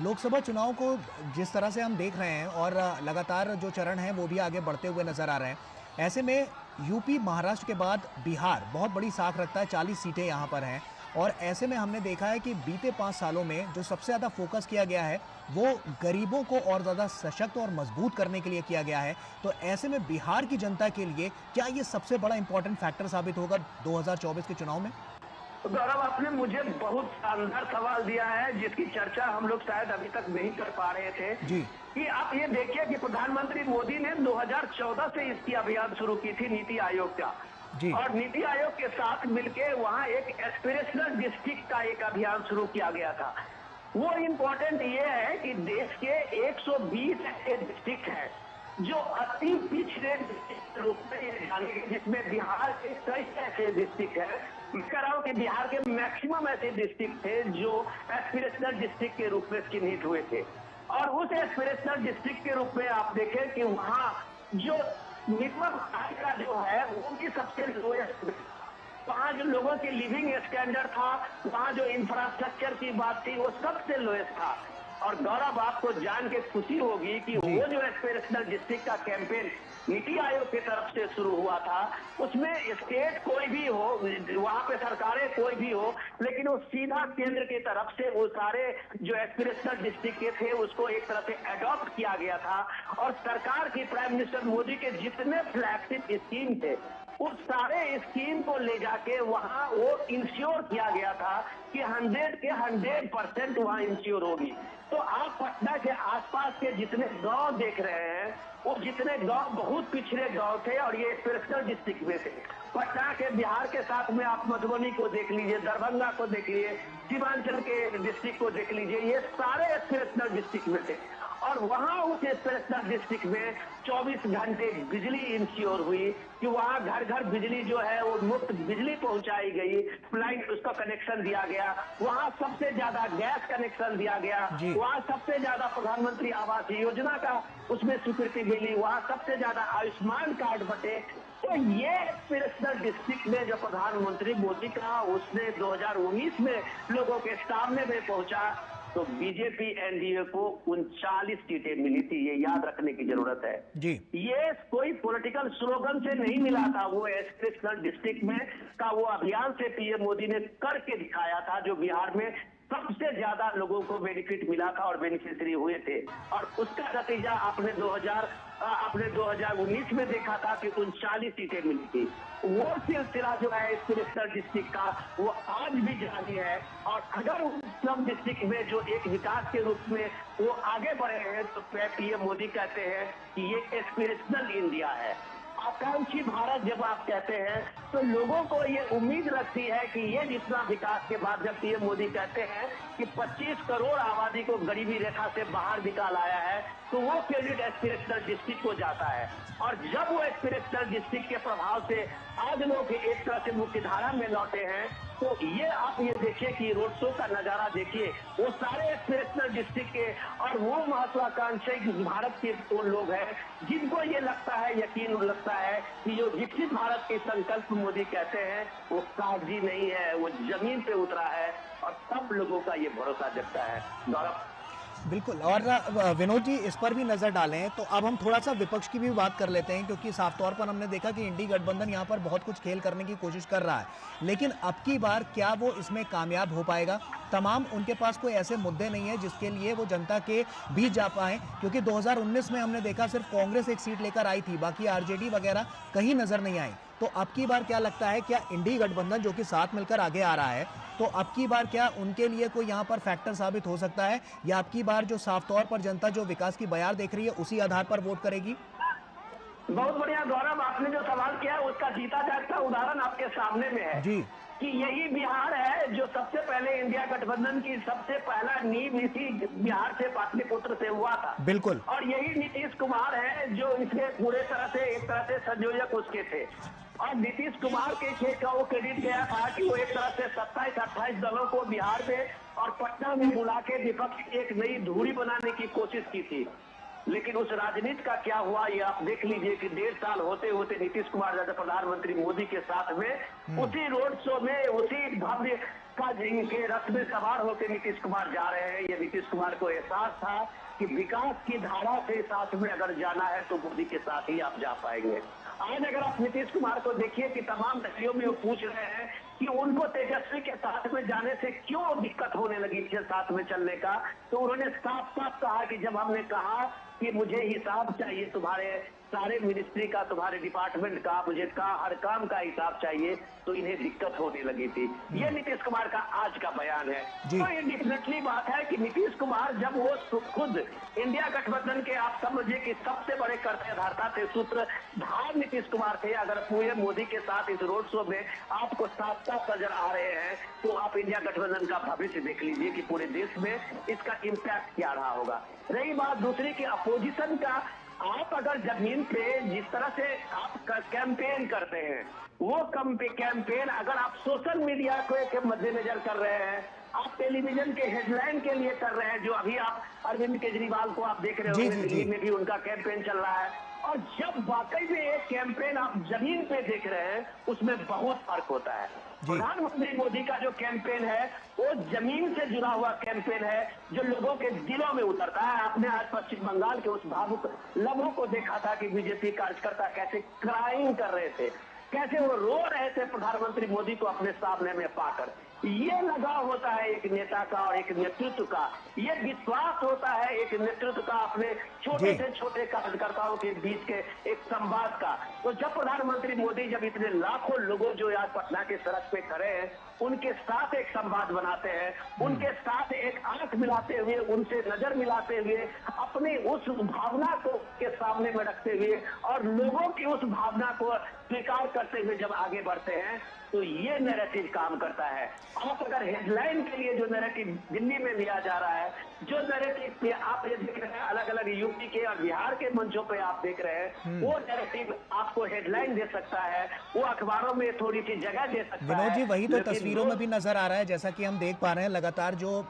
लोकसभा चुनाव को जिस तरह से हम देख रहे हैं और लगातार जो चरण हैं वो भी आगे बढ़ते हुए नजर आ रहे हैं, ऐसे में यूपी, महाराष्ट्र के बाद बिहार बहुत बड़ी साख रखता है, 40 सीटें यहाँ पर हैं और ऐसे में हमने देखा है कि बीते 5 सालों में जो सबसे ज़्यादा फोकस किया गया है वो गरीबों को और ज़्यादा सशक्त और मजबूत करने के लिए किया गया है। तो ऐसे में बिहार की जनता के लिए क्या ये सबसे बड़ा इंपॉर्टेंट फैक्टर साबित होगा 2024 के चुनाव में? गौरव, आपने मुझे बहुत शानदार सवाल दिया है जिसकी चर्चा हम लोग शायद अभी तक नहीं कर पा रहे थे जी। कि आप ये देखिए कि प्रधानमंत्री मोदी ने 2014 से इसकी अभियान शुरू की थी नीति आयोग का जी। और नीति आयोग के साथ मिलके वहाँ एक एस्पिरेशनल डिस्ट्रिक्ट का एक अभियान शुरू किया गया था। वो इम्पोर्टेंट ये है कि देश के 120 ऐसे डिस्ट्रिक्ट हैं जो अति पिछड़े रूप में ये जाने गए, जिसमें बिहार के कई ऐसे डिस्ट्रिक्ट है, मैं कह रहा हूँ कि बिहार के मैक्सिमम ऐसे डिस्ट्रिक्ट थे जो एस्पिरेशनल डिस्ट्रिक्ट के रूप में चिन्हित हुए थे। और उस एस्पिरेशनल डिस्ट्रिक्ट के रूप में आप देखें कि वहाँ जो मिनिमम आय का जो है वो भी सबसे लोएस्ट, वहाँ जो लोगों की लिविंग स्टैंडर्ड था, वहाँ जो इंफ्रास्ट्रक्चर की बात थी वो सबसे लोएस्ट था। और गौरव, आपको जान के खुशी होगी कि वो जो एस्पिरेशनल डिस्ट्रिक्ट का कैंपेन नीति आयोग की तरफ से शुरू हुआ था, उसमें स्टेट कोई भी हो, वहाँ पे सरकारें कोई भी हो, लेकिन वो सीधा केंद्र की तरफ से वो सारे जो एस्पिरेशनल डिस्ट्रिक्ट के थे उसको एक तरह से अडॉप्ट किया गया था। और सरकार की, प्राइम मिनिस्टर मोदी के जितने फ्लैगशिप स्कीम थे उस सारे स्कीम को ले जाके वहाँ वो इंश्योर किया गया था कि 100 के 100% वहाँ इंश्योर होगी। तो आप पटना के आसपास के जितने गांव देख रहे हैं वो जितने गांव बहुत पिछड़े गांव थे और ये एस्पिरेशनल डिस्ट्रिक्ट में थे। पटना के बिहार के साथ में आप मधुबनी को देख लीजिए, दरभंगा को देख लीजिए, सीमांचल के डिस्ट्रिक्ट को देख लीजिए, ये सारे एस्पिरेशनल डिस्ट्रिक्ट में थे। और वहाँ उस एस्पिरेशनल डिस्ट्रिक्ट में 24 घंटे बिजली इंश्योर हुई कि वहाँ घर घर बिजली जो है वो मुफ्त बिजली पहुंचाई गई, लाइन उसका कनेक्शन दिया गया, वहाँ सबसे ज्यादा गैस कनेक्शन दिया गया, वहाँ सबसे ज्यादा प्रधानमंत्री आवास योजना का उसमें स्वीकृति मिली, वहाँ सबसे ज्यादा आयुष्मान कार्ड बटे। तो ये एस्पिरेशनल डिस्ट्रिक्ट में जो प्रधानमंत्री मोदी का उसने 2019 में लोगों के सामने में पहुंचा, तो बीजेपी एनडीए को 39 सीटें मिली थी, ये याद रखने की जरूरत है जी। ये कोई पॉलिटिकल स्लोगन से नहीं मिला था, वो एस्पिरेशनल डिस्ट्रिक्ट में का वो अभियान से पीएम मोदी ने करके दिखाया था, जो बिहार में सबसे ज्यादा लोगों को बेनिफिट मिला था और बेनिफिशियरी हुए थे। और उसका नतीजा आपने 2019 में देखा था कि 39 सीटें मिली थी। वो सिलसिला जो है एस्पिरेशनल डिस्ट्रिक्ट का वो आज भी जारी है। और अगर उस डिस्ट्रिक्ट में जो एक विकास के रूप में वो आगे बढ़े हैं तो पीएम मोदी कहते हैं कि ये एस्पिरेशनल इंडिया है, आकांक्षी भारत जब आप कहते हैं तो लोगों को ये उम्मीद लगती है कि ये जितना विकास के बाद जब पीएम मोदी कहते हैं कि 25 करोड़ आबादी को गरीबी रेखा से बाहर निकाल आया है, तो वो क्रेडिट एस्पिरेशनल डिस्ट्रिक्ट को जाता है। और जब वो एस्पिरेशनल डिस्ट्रिक्ट के प्रभाव से आज लोग एक तरह से मुख्यधारा में लौटे हैं, तो ये आप ये देखिए कि रोड शो का नजारा देखिए, वो सारे एस्पिरेशनल डिस्ट्रिक्ट के और वो महत्वाकांक्षी भारत के वो लोग हैं जिनको ये लगता है, यकीन लगता है कि जो विकसित भारत के संकल्प मोदी कहते हैं वो कागजी नहीं है, वो जमीन पे उतरा है। और सब लोगों का ये भरोसा जगता है। गौरव, बिल्कुल। और विनोद जी इस पर भी नजर डालें तो अब हम थोड़ा सा विपक्ष की भी बात कर लेते हैं, क्योंकि साफ तौर पर हमने देखा कि इंडी गठबंधन यहाँ पर बहुत कुछ खेल करने की कोशिश कर रहा है, लेकिन अब की बार क्या वो इसमें कामयाब हो पाएगा? तमाम उनके पास कोई ऐसे मुद्दे नहीं है जिसके लिए वो जनता के बीच जा पाए, क्योंकि 2019 में हमने देखा सिर्फ कांग्रेस एक सीट लेकर आई थी, बाकी आरजेडी वगैरह कहीं नजर नहीं आई। तो अब की बार क्या लगता है, क्या इंडी गठबंधन जो कि साथ मिलकर आगे आ रहा है, तो अब की बार क्या उनके लिए कोई यहाँ पर फैक्टर साबित हो सकता है, या अब की बार जो साफ तौर पर जनता जो विकास की बयार देख रही है उसी आधार पर वोट करेगी? बहुत बढ़िया गौरव, आपने जो सवाल किया है उसका जीता जागता उदाहरण आपके सामने में है जी, कि यही बिहार है जो सबसे पहले इंडिया गठबंधन की सबसे पहला नींव इसी बिहार से पाटलिपुत्र से हुआ था। बिल्कुल। और यही नीतीश कुमार है जो इसके पूरे तरह से एक तरह से संयोजक उसके थे। और नीतीश कुमार के खेत का वो क्रेडिट गया था कि वो एक तरह से 27-28 दलों को बिहार में और पटना में बुला के विपक्ष की एक नई धुरी बनाने की कोशिश की थी। लेकिन उस राजनीति का क्या हुआ ये आप देख लीजिए कि 1.5 साल होते होते नीतीश कुमार जैसे प्रधानमंत्री मोदी के साथ में उसी रोड शो में उसी भव्य का के रथ में सवार होकर नीतीश कुमार जा रहे हैं। ये नीतीश कुमार को एहसास था कि विकास की धारा के साथ में अगर जाना है तो मोदी के साथ ही आप जा पाएंगे। आज अगर आप नीतीश कुमार को देखिए कि तमाम रैलियों में वो पूछ रहे हैं कि उनको तेजस्वी के साथ में जाने से क्यों दिक्कत होने लगी थी साथ में चलने का, तो उन्होंने साफ साफ कहा कि जब हमने कहा कि मुझे हिसाब चाहिए तुम्हारे सारे मिनिस्ट्री का, तुम्हारे डिपार्टमेंट का, मुझे हर काम का हिसाब चाहिए, तो इन्हें दिक्कत होने लगी थी। ये नीतीश कुमार का आज का बयान है। तो ये डेफिनेटली बात है कि नीतीश कुमार जब वो खुद इंडिया गठबंधन के आप समझिए कि सबसे बड़े कर्तव्यधारता थे, सूत्रधार नीतीश कुमार थे। अगर पूरे मोदी के साथ इस रोड शो में आपको साफ साफ नजर आ रहे हैं तो आप इंडिया गठबंधन का भविष्य देख लीजिए कि पूरे देश में इसका इम्पैक्ट क्या रहा होगा। रही बात दूसरी की अपोजिशन का, आप अगर जमीन पे जिस तरह से आप कैंपेन करते हैं, वो कैंपेन अगर आप सोशल मीडिया को के मद्देनजर कर रहे हैं, आप टेलीविजन के हेडलाइन के लिए कर रहे हैं, जो अभी आप अरविंद केजरीवाल को आप देख रहे जी, हो, जी, दिल्ली जी। में भी उनका कैंपेन चल रहा है। और जब वाकई में एक कैंपेन आप जमीन पे देख रहे हैं, उसमें बहुत फर्क होता है। जी। प्रधानमंत्री मोदी का जो कैंपेन है वो जमीन से जुड़ा हुआ कैंपेन है, जो लोगों के दिलों में उतरता है। आपने आज पश्चिम बंगाल के उस भावुक लम्हों को देखा था कि बीजेपी कार्यकर्ता कैसे क्राइम कर रहे थे, कैसे वो रो रहे थे प्रधानमंत्री मोदी को अपने सामने में पाकर। ये लगाव होता है एक नेता का और एक नेतृत्व का, ये विश्वास होता है एक नेतृत्व का अपने छोटे जी। से छोटे कार्यकर्ताओं के बीच के एक संवाद का। तो जब प्रधानमंत्री मोदी जब इतने लाखों लोगों जो आज पटना के सड़क पे खड़े हैं, उनके साथ एक संवाद बनाते हैं, उनके साथ एक आंख मिलाते हुए, उनसे नजर मिलाते हुए, अपनी उस भावना को के सामने में रखते हुए और लोगों की उस भावना को स्वीकार करते हुए जब आगे बढ़ते हैं, तो ये नैरेटिव काम करता है। आप अगर हेडलाइन के लिए जो नैरेटिव दिल्ली में लिया जा रहा है, जो नैरेटिव पे आप ये देख रहे हैं अलग अलग यूपी के और बिहार के मंचों पे आप देख रहे हैं, वो नैरेटिव आपको हेडलाइन दे सकता है, वो अखबारों में थोड़ी सी जगह दे सकता है। विनोद जी, वही तो लेकिन तस्वीरों में भी नजर आ रहा है, जैसा कि हम देख पा रहे हैं लगातार जो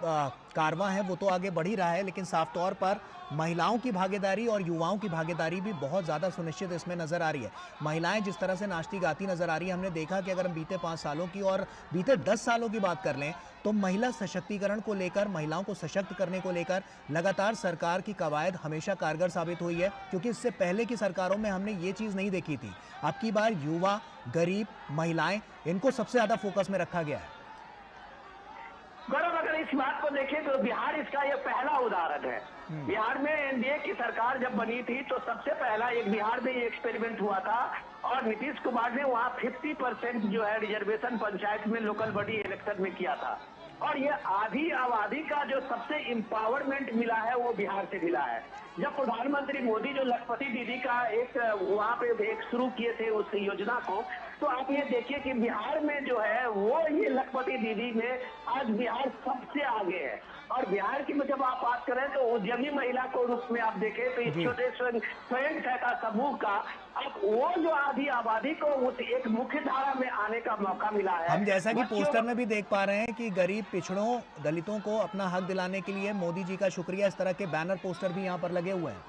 कारवां है वो तो आगे बढ़ ही रहा है, लेकिन साफ तौर पर महिलाओं की भागीदारी और युवाओं की भागीदारी भी बहुत ज़्यादा सुनिश्चित इसमें नजर आ रही है। महिलाएं जिस तरह से नाचती गाती नजर आ रही है, हमने देखा कि अगर हम बीते 5 सालों की और बीते 10 सालों की बात कर लें तो महिला सशक्तिकरण को लेकर, महिलाओं को सशक्त करने को लेकर लगातार सरकार की कवायद हमेशा कारगर साबित हुई है, क्योंकि इससे पहले की सरकारों में हमने ये चीज़ नहीं देखी थी। अब की बार युवा, गरीब, महिलाएं, इनको सबसे ज़्यादा फोकस में रखा गया है। गौरव, अगर इस बात को देखें तो बिहार इसका ये पहला उदाहरण है। बिहार में एनडीए की सरकार जब बनी थी तो सबसे पहला एक बिहार में ये एक्सपेरिमेंट हुआ था और नीतीश कुमार ने वहाँ 50% जो है रिजर्वेशन पंचायत में लोकल बॉडी इलेक्शन में किया था। और ये आधी आबादी का जो सबसे इम्पावरमेंट मिला है वो बिहार से मिला है। जब प्रधानमंत्री मोदी जो लखपति दीदी का एक वहाँ पे एक शुरू किए थे उस योजना को, तो आप ये देखिए कि बिहार में जो है वो ये लखपति दीदी में आज बिहार सबसे आगे है। और बिहार की जब आप बात करें तो उद्यमी महिला को रूप में आप देखें तो इस छोटे स्वयं सहायता समूह का अब वो जो आधी आबादी को उस एक मुख्य धारा में आने का मौका मिला है। हम जैसा कि पोस्टर में भी देख पा रहे हैं कि गरीब, पिछड़ों, दलितों को अपना हक दिलाने के लिए मोदी जी का शुक्रिया, इस तरह के बैनर पोस्टर भी यहाँ पर लगे हुए हैं।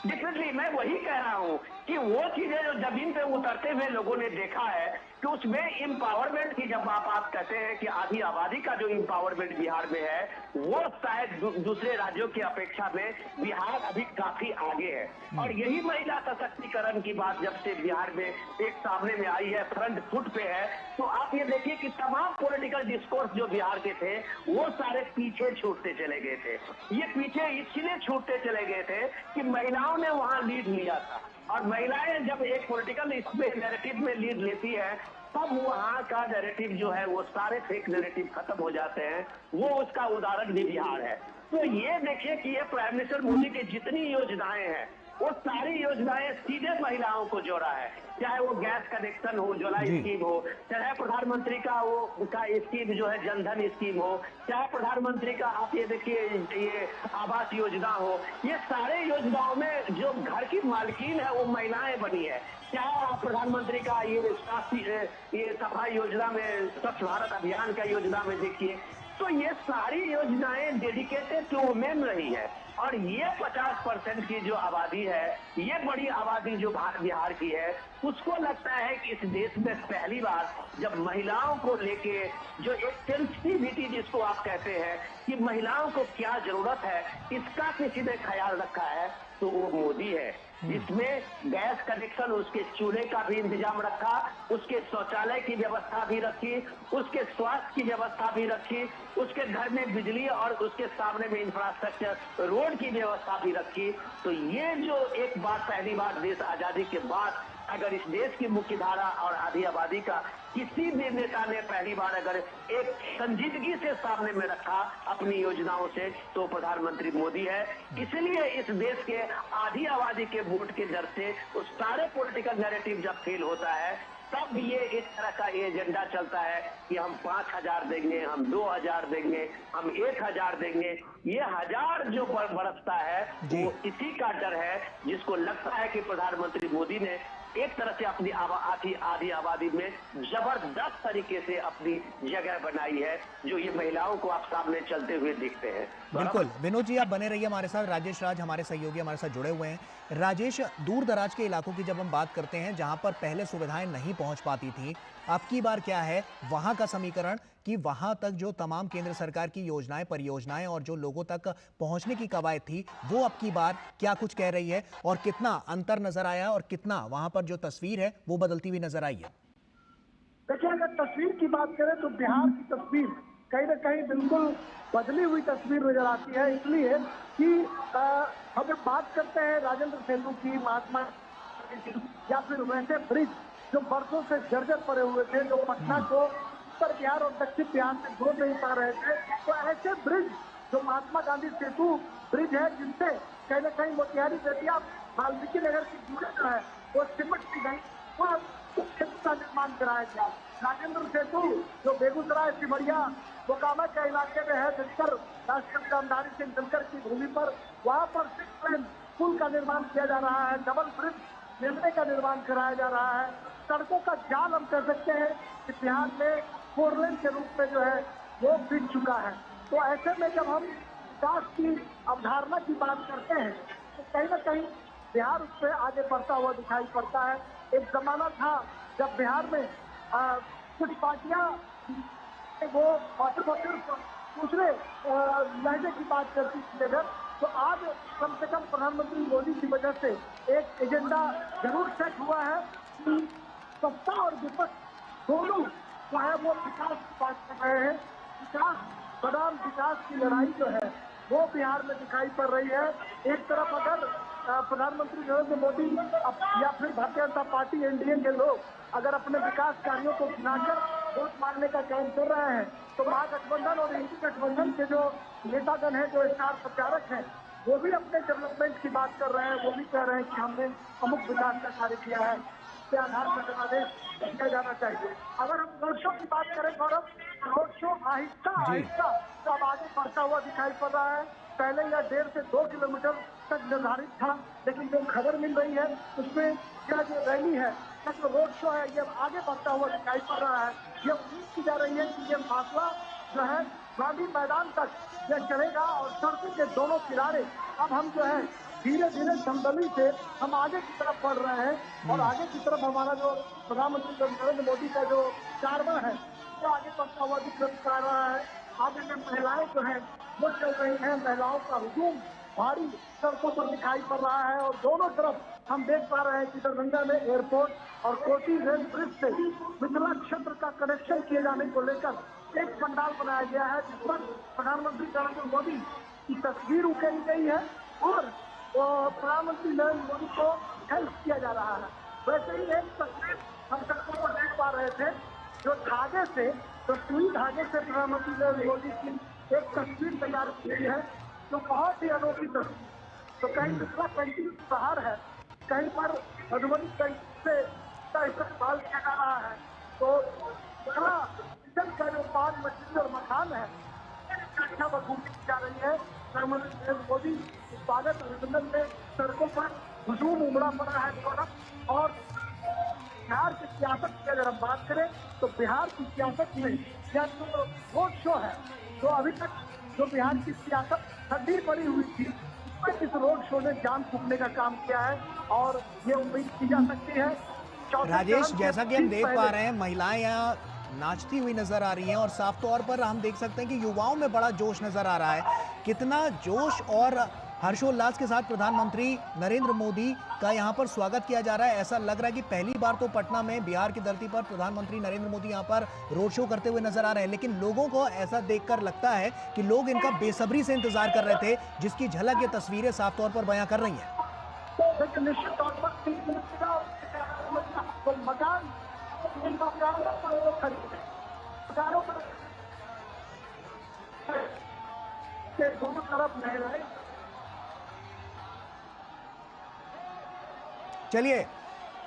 डेफिनेटली मैं वही कह रहा हूँ कि वो चीजें जो जमीन पे उतरते हुए लोगों ने देखा है कि उसमें इम्पावरमेंट की जब आप कहते हैं कि आधी आबादी का जो इम्पावरमेंट बिहार में है वो शायद दूसरे राज्यों की अपेक्षा में बिहार अभी काफी आगे है। और यही महिला सशक्तिकरण की बात जब से बिहार में एक सामने में आई है, फ्रंट फुट पे है, तो आप ये देखिए कि तमाम पॉलिटिकल डिस्कोर्स जो बिहार के थे वो सारे पीछे छूटते चले गए थे। ये पीछे इसलिए छूटते चले गए थे कि महिलाओं ने वहां लीड लिया था और महिलाएं जब एक पॉलिटिकल इसमें नैरेटिव में लीड लेती है तब वहां का नैरेटिव जो है वो सारे फेक नैरेटिव खत्म हो जाते हैं। वो उसका उदाहरण भी बिहार है। तो ये देखिए कि ये प्राइम मिनिस्टर मोदी की जितनी योजनाएं हैं वो सारी योजनाएं सीधे महिलाओं को जोड़ा है, चाहे वो गैस कनेक्शन हो, उज्ज्वला स्कीम हो, चाहे प्रधानमंत्री का वो का स्कीम जो है जनधन स्कीम हो, चाहे प्रधानमंत्री का आप ये देखिए ये आवास योजना हो, ये सारे योजनाओं में जो घर की मालकिन है वो महिलाएं बनी है। चाहे आप प्रधानमंत्री का ये सफाई योजना में, स्वच्छ भारत अभियान का योजना में देखिए, तो ये सारी योजनाएं डेडिकेटेड टू वुमेन रही है। और ये 50% की जो आबादी है, ये बड़ी आबादी जो बिहार की है, उसको लगता है कि इस देश में पहली बार जब महिलाओं को लेके जो एक सेंसिटिविटी जिसको आप कहते हैं कि महिलाओं को क्या जरूरत है, इसका किसी ने ख्याल रखा है तो वो मोदी है, जिसमें गैस कनेक्शन, उसके चूल्हे का भी इंतजाम रखा, उसके शौचालय की व्यवस्था भी रखी, उसके स्वास्थ्य की व्यवस्था भी रखी, उसके घर में बिजली और उसके सामने में इंफ्रास्ट्रक्चर रोड की व्यवस्था भी रखी। तो ये जो एक बार पहली बार देश आजादी के बाद अगर इस देश की मुख्य धारा और आधी आबादी का किसी भी नेता ने पहली बार अगर एक संजीदगी से सामने में रखा अपनी योजनाओं से, तो प्रधानमंत्री मोदी है। इसलिए इस देश के आधी आबादी के वोट के दर से उस सारे पॉलिटिकल नैरेटिव जब फेल होता है तब ये इस तरह का एजेंडा चलता है कि हम 5,000 देंगे, हम 2,000 देंगे, हम 1,000 देंगे। ये 1,000 जो बरसता है वो इसी का डर है, जिसको लगता है कि प्रधानमंत्री मोदी ने एक तरह से अपनी आधी आबादी में जबरदस्त तरीके से अपनी जगह बनाई है, जो ये महिलाओं को आप सामने चलते हुए दिखते हैं। बिल्कुल विनोद जी, आप बने रहिए हमारे साथ। राजेश राज हमारे सहयोगी हमारे साथ जुड़े हुए हैं। राजेश, दूर दराज के इलाकों की जब हम बात करते हैं जहां पर पहले सुविधाएं नहीं पहुंच पाती थी, अब की बार क्या है वहां का समीकरण कि वहां तक जो तमाम केंद्र सरकार की योजनाएं, परियोजनाएं और जो लोगों तक पहुंचने की कवायद थी, वो अब की बार क्या कुछ कह रही है और कितना अंतर नजर आया और कितना वहां पर जो तस्वीर है वो बदलती हुई नजर आई है? देखिए, अगर तस्वीर की बात करें तो बिहार की तस्वीर कहीं ना कहीं बिल्कुल बदली हुई तस्वीर नजर आती है, इसलिए कि हम जब बात करते हैं राजेंद्र सेतु की, महात्मा या फिर वैसे ब्रिज जो बरसों से जर्जर पड़े हुए थे, जो पटना को उत्तर बिहार और दक्षिण बिहार से जोड़ नहीं पा रहे थे, तो ऐसे ब्रिज जो महात्मा गांधी सेतु ब्रिज है, जिससे कहीं ना कहीं मोतिहारी बेतिया वाल्मीकि नगर की दूरी जो है वो सिमट दी गई, वो सेतु का निर्माण कराया गया। राजेंद्र सेतु जो बेगूसराय, सिमरिया, मोकामा के इलाके में है, जिसपर राष्ट्रपति रामधारी सिंह दिनकर की भूमि पर, वहां पर 6 लेन पुल का निर्माण किया जा रहा है, डबल ब्रिज रेलवे का निर्माण कराया जा रहा है। सड़कों का जाल हम कह सकते हैं कि बिहार में 4 लेन के रूप में जो है वो बिक चुका है। तो ऐसे में जब हम विकास की अवधारणा की बात करते हैं तो कहीं ना कहीं बिहार उससे आगे बढ़ता हुआ दिखाई पड़ता है। एक जमाना था जब बिहार में कुछ पार्टियां वो दूसरे लहजे की बात करती थी, तो आज कम से कम प्रधानमंत्री मोदी की वजह से एक एजेंडा जरूर सेट हुआ है कि सत्ता और विपक्ष दोनों जो है वो विकास की बात कर रहे हैं। विकास बनाम विकास की लड़ाई जो है वो बिहार में दिखाई पड़ रही है। एक तरफ अगर प्रधानमंत्री नरेंद्र मोदी या फिर भारतीय जनता पार्टी, एनडीए के लोग अगर अपने विकास कार्यों को गिनाकर वोट मांगने का काम कर रहे हैं, तो महागठबंधन और इंडी गठबंधन के जो नेतागण हैं, जो स्टार प्रचारक हैं, वो भी अपने डेवलपमेंट की बात कर रहे हैं। वो भी कह रहे हैं कि हमने अमुक विकास का कार्य किया है, इसके आधार पर जनादेश किया जाना चाहिए। अगर हम रोड शो की बात करें गौरव, रोड शो आहिस्ता आहिस्ता अब आगे बढ़ता हुआ दिखाई पड़ रहा है। पहले यह 1.5 से 2 किलोमीटर तक निर्धारित था, लेकिन जो खबर मिल रही है उसमें यह जो रैली है, जो रोड शो है, ये आगे बढ़ता हुआ दिखाई पड़ रहा है। ये उम्मीद की जा रही है कि ये फासला जो है गांधी मैदान तक यह चलेगा और सड़कों के दोनों किनारे अब हम जो है धीरे धीरे दमदमी से हम आगे की तरफ बढ़ रहे हैं और आगे की तरफ हमारा जो प्रधानमंत्री नरेंद्र मोदी का जो कारवा है वो आगे बढ़ता हुआ दिखा रहा है। आगे में महिलाएं जो है वो चल रही हैं, महिलाओं का हुजूम भारी सड़कों पर दिखाई पड़ रहा है और दोनों तरफ हम देख पा रहे हैं कि दरभंगा में एयरपोर्ट और कोसी रेल ब्रिज से मिथिला क्षेत्र का कनेक्शन किए जाने को लेकर एक पंडाल बनाया गया है, जिस पर प्रधानमंत्री नरेंद्र मोदी की तस्वीर उकेरी गई है और प्रधानमंत्री नरेंद्र मोदी को हेल्प किया जा रहा है। वैसे ही एक तस्वीर हम सड़कों पर देख पा रहे थे, जो धागे से, जो सुई धागे से प्रधानमंत्री नरेंद्र मोदी की एक तस्वीर तैयार की गई है, जो बहुत ही अनोखी तस्वीर। तो कहीं मिथिला पेंटिंग की बाहर है, कहीं पर मधुबनी पेंटिंग से इसका इस्तेमाल किया जा रहा है। तो बड़ा किचन का जो पान मछली और मकान है, अच्छा बखूबी की जा रही है। प्रधानमंत्री नरेंद्र मोदी स्वागत अभिनंदन में सड़कों पर हुजूम उमड़ा पड़ा है। और बिहार की सियासत की अगर हम बात करें तो बिहार की सियासत में यह जो रोड शो है, तो अभी तक जो बिहार की सियासत ठंडी पड़ी हुई थी, उसमें इस रोड शो ने जान फूकने का काम किया है और ये उम्मीद की जा सकती है। राजेश, जैसा कि हम देख पा रहे हैं महिलाएं यहाँ नाचती हुई नजर आ रही हैं और साफ तौर पर हम देख सकते हैं कि युवाओं में बड़ा जोश नजर आ रहा है। कितना जोश और हर्षोल्लास के साथ प्रधानमंत्री नरेंद्र मोदी का यहाँ पर स्वागत किया जा रहा है। ऐसा लग रहा है कि पहली बार तो पटना में बिहार की धरती पर प्रधानमंत्री नरेंद्र मोदी यहाँ पर रोड शो करते हुए नजर आ रहे हैं, लेकिन लोगों को ऐसा देखकर लगता है कि लोग इनका बेसब्री से इंतजार कर रहे थे, जिसकी झलक ये तस्वीरें साफ तौर पर बयां कर रही हैं। निश्चित तौर पर मकान दोनों तरफ चलिए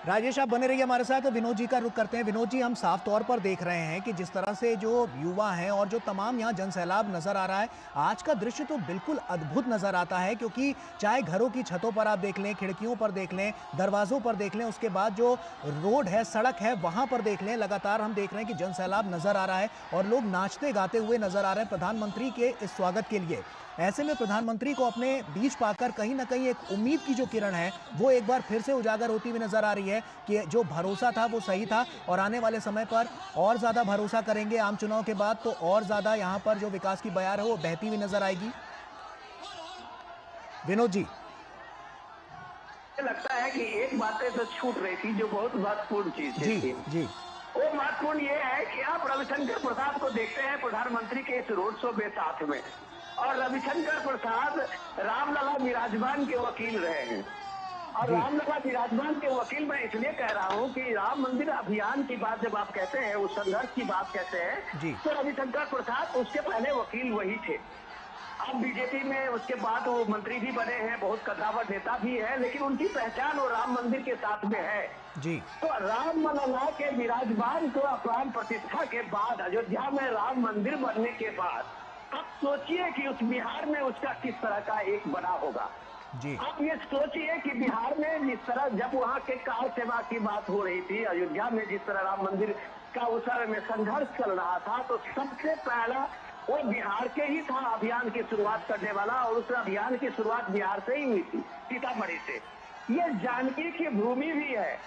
राजेश, आप बने रहिए हमारे साथ। तो विनोद जी का रुख करते हैं। विनोद जी, हम साफ तौर पर देख रहे हैं कि जिस तरह से जो युवा हैं और जो तमाम यहाँ जनसैलाब नजर आ रहा है, आज का दृश्य तो बिल्कुल अद्भुत नजर आता है। क्योंकि चाहे घरों की छतों पर आप देख लें, खिड़कियों पर देख लें, दरवाजों पर देख लें, उसके बाद जो रोड है, सड़क है, वहां पर देख लें, लगातार हम देख रहे हैं कि जनसैलाब नजर आ रहा है और लोग नाचते गाते हुए नजर आ रहे हैं प्रधानमंत्री के इस स्वागत के लिए। ऐसे में प्रधानमंत्री को अपने बीच पाकर कहीं ना कहीं एक उम्मीद की जो किरण है वो एक बार फिर से उजागर होती हुई नजर आ रही है कि जो भरोसा था वो सही था और आने वाले समय पर और ज्यादा भरोसा करेंगे। आम चुनाव के बाद तो और ज्यादा यहाँ पर जो विकास की बयार है वो बहती हुई नजर आएगी। विनोद जी, लगता है कि एक बातें तो छूट रही थी जो बहुत महत्वपूर्ण चीज जी थी। जी वो महत्वपूर्ण ये है कि आप रविशंकर प्रसाद को देखते हैं प्रधानमंत्री के इस रोड शो में साथ में, और रविशंकर प्रसाद रामलला विराजमान के वकील रहे हैं। और रामलला विराजमान के वकील मैं इसलिए कह रहा हूँ कि राम मंदिर अभियान की बात जब आप कहते हैं, उस संघर्ष की बात कहते हैं, तो रविशंकर प्रसाद उसके पहले वकील वही थे। अब बीजेपी में उसके बाद वो मंत्री भी बने हैं, बहुत कद्दावर नेता भी है, लेकिन उनकी पहचान वो राम मंदिर के साथ में है जी। तो रामलला के विराजमान को प्राण प्रतिष्ठा के बाद, अयोध्या में राम मंदिर बनने के बाद, अब सोचिए कि उस बिहार में उसका किस तरह का एक बना होगा जी। आप ये सोचिए कि बिहार में जिस तरह जब वहाँ के कार सेवा की बात हो रही थी, अयोध्या में जिस तरह राम मंदिर का उस समय में संघर्ष चल रहा था, तो सबसे पहला वो बिहार के ही था अभियान की शुरुआत करने वाला, और उस अभियान की शुरुआत बिहार से ही हुई थी, सीतामढ़ी से। ये जानकी की भूमि भी है,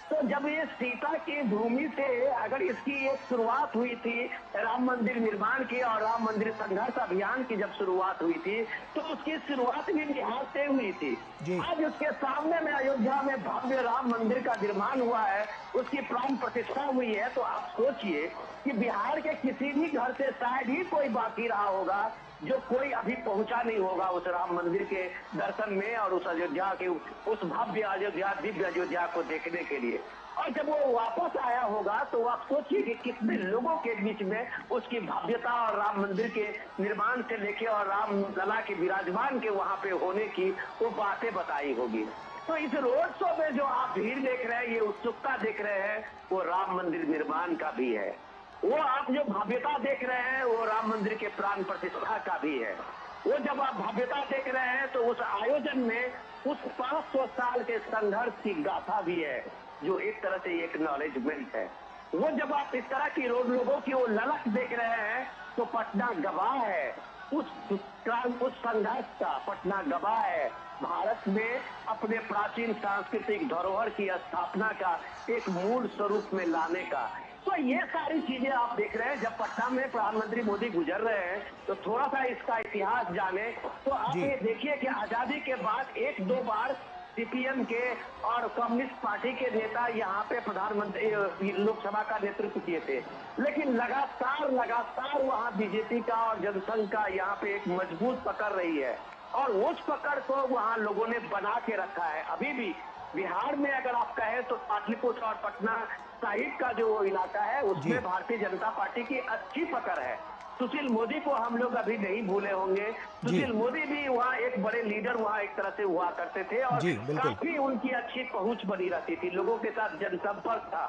तो जब ये सीता की भूमि से अगर इसकी एक शुरुआत हुई थी राम मंदिर निर्माण की और राम मंदिर संघर्ष अभियान की जब शुरुआत हुई थी, तो उसकी शुरुआत भी बिहार से हुई थी। आज उसके सामने में अयोध्या में भव्य राम मंदिर का निर्माण हुआ है, उसकी प्राण प्रतिष्ठा हुई है, तो आप सोचिए कि बिहार के किसी भी घर से शायद ही कोई बाकी रहा होगा जो कोई अभी पहुंचा नहीं होगा उस राम मंदिर के दर्शन में और उस अयोध्या के उस भव्य अयोध्या, दिव्य अयोध्या को देखने के लिए। और जब वो वापस आया होगा तो आप सोचिए कि कितने लोगों के बीच में उसकी भव्यता और राम मंदिर के निर्माण से लेके और राम लला के विराजमान के वहां पे होने की वो बातें बताई होगी। तो इस रोड शो में जो आप भीड़ देख रहे हैं, ये उत्सुकता देख रहे हैं, वो राम मंदिर निर्माण का भी है। वो आप जो भव्यता देख रहे हैं वो राम मंदिर के प्राण प्रतिष्ठा का भी है। वो जब आप भव्यता देख रहे हैं तो उस आयोजन में उस 500 साल के संघर्ष की गाथा भी है, जो एक तरह से एक नॉलेजमेंट है। वो जब आप इस तरह की लोगों की वो ललक देख रहे हैं तो पटना गवाह है उस संघर्ष का। पटना गवाह है भारत में अपने प्राचीन सांस्कृतिक धरोहर की स्थापना का एक मूल स्वरूप में लाने का। तो ये सारी चीजें आप देख रहे हैं। जब पटना में प्रधानमंत्री मोदी गुजर रहे हैं तो थोड़ा सा इसका इतिहास जाने तो आप ये देखिए कि आजादी के बाद एक दो बार सीपीएम के और कम्युनिस्ट पार्टी के नेता यहाँ पे प्रधानमंत्री लोकसभा का नेतृत्व किए थे, लेकिन लगातार वहाँ बीजेपी का और जनसंघ का यहाँ पे एक मजबूत पकड़ रही है और उस पकड़ को वहाँ लोगों ने बना के रखा है। अभी भी बिहार में अगर आप कहें तो पाटलिपुत्र और पटना साहिब का जो वो इलाका है उसमें भारतीय जनता पार्टी की अच्छी पकड़ है। सुशील मोदी को हम लोग अभी नहीं भूले होंगे। सुशील मोदी भी वहाँ एक बड़े लीडर वहाँ एक तरह से हुआ करते थे और काफी उनकी अच्छी पहुंच बनी रहती थी, लोगों के साथ जनसंपर्क था।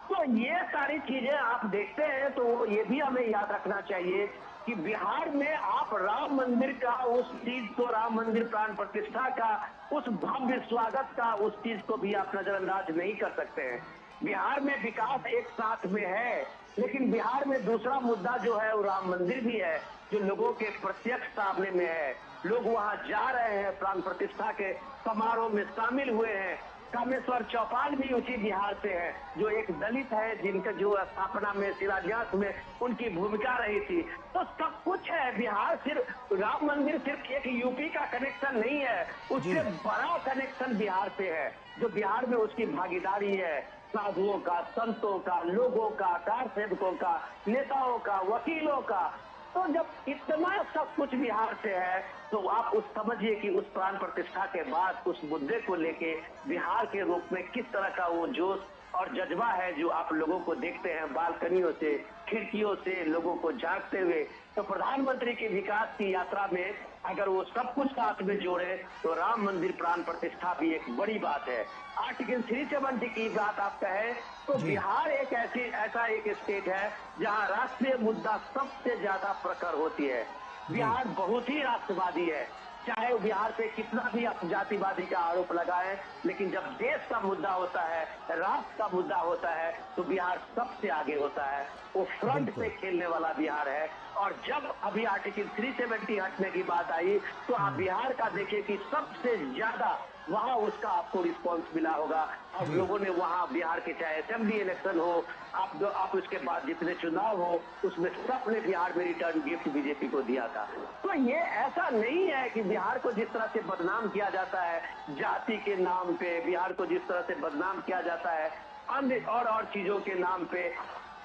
तो ये सारी चीजें आप देखते हैं तो ये भी हमें याद रखना चाहिए कि बिहार में आप राम मंदिर का उस चीज को, राम मंदिर प्राण प्रतिष्ठा का उस भव्य स्वागत का उस चीज को भी आप नजरअंदाज नहीं कर सकते हैं। बिहार में विकास एक साथ में है, लेकिन बिहार में दूसरा मुद्दा जो है वो राम मंदिर भी है, जो लोगों के प्रत्यक्ष सामने में है। लोग वहां जा रहे हैं, प्राण प्रतिष्ठा के समारोह में शामिल हुए हैं। कामेश्वर चौपाल भी उसी बिहार से है, जो एक दलित है, जिनका जो स्थापना में, शिलान्यास में उनकी भूमिका रही थी। तो सब कुछ है। बिहार सिर्फ राम मंदिर सिर्फ एक यूपी का कनेक्शन नहीं है, उससे बड़ा कनेक्शन बिहार से है, जो बिहार में उसकी भागीदारी है साधुओं का, संतों का, लोगों का, कार सेवकों का, नेताओं का, वकीलों का। तो जब इतना सब कुछ बिहार से है तो आप उस समझिए कि उस प्राण प्रतिष्ठा के बाद उस मुद्दे को लेके बिहार के रूप में किस तरह का वो जोश और जज्बा है जो आप लोगों को देखते हैं बालकनियों से, खिड़कियों से लोगों को झांकते हुए। तो प्रधानमंत्री की विकास की यात्रा में अगर वो सब कुछ साथ में जोड़े तो राम मंदिर प्राण प्रतिष्ठा भी एक बड़ी बात है। आर्टिकल 370 की बात आप कहें तो बिहार एक ऐसा एक स्टेट है जहां राष्ट्रीय मुद्दा सबसे ज्यादा प्रखर होती है। बिहार बहुत ही राष्ट्रवादी है, चाहे वो बिहार पे कितना भी आप जातिवादी का आरोप लगाएं, लेकिन जब देश का मुद्दा होता है, राष्ट्र का मुद्दा होता है, तो बिहार सबसे आगे होता है। वो फ्रंट पे खेलने वाला बिहार है। और जब अभी आर्टिकल 370 हटने की बात आई तो आप बिहार का देखिए कि सबसे ज्यादा वहां उसका आपको रिस्पांस मिला होगा। और लोगों ने वहां बिहार के चाहे असेंबली इलेक्शन हो, आप उसके बाद जितने चुनाव हो, उसमें सबने बिहार में रिटर्न गिफ्ट बीजेपी को दिया था। तो ये ऐसा नहीं है कि बिहार को जिस तरह से बदनाम किया जाता है जाति के नाम पे, बिहार को जिस तरह से बदनाम किया जाता है अन्य और चीजों के नाम पे,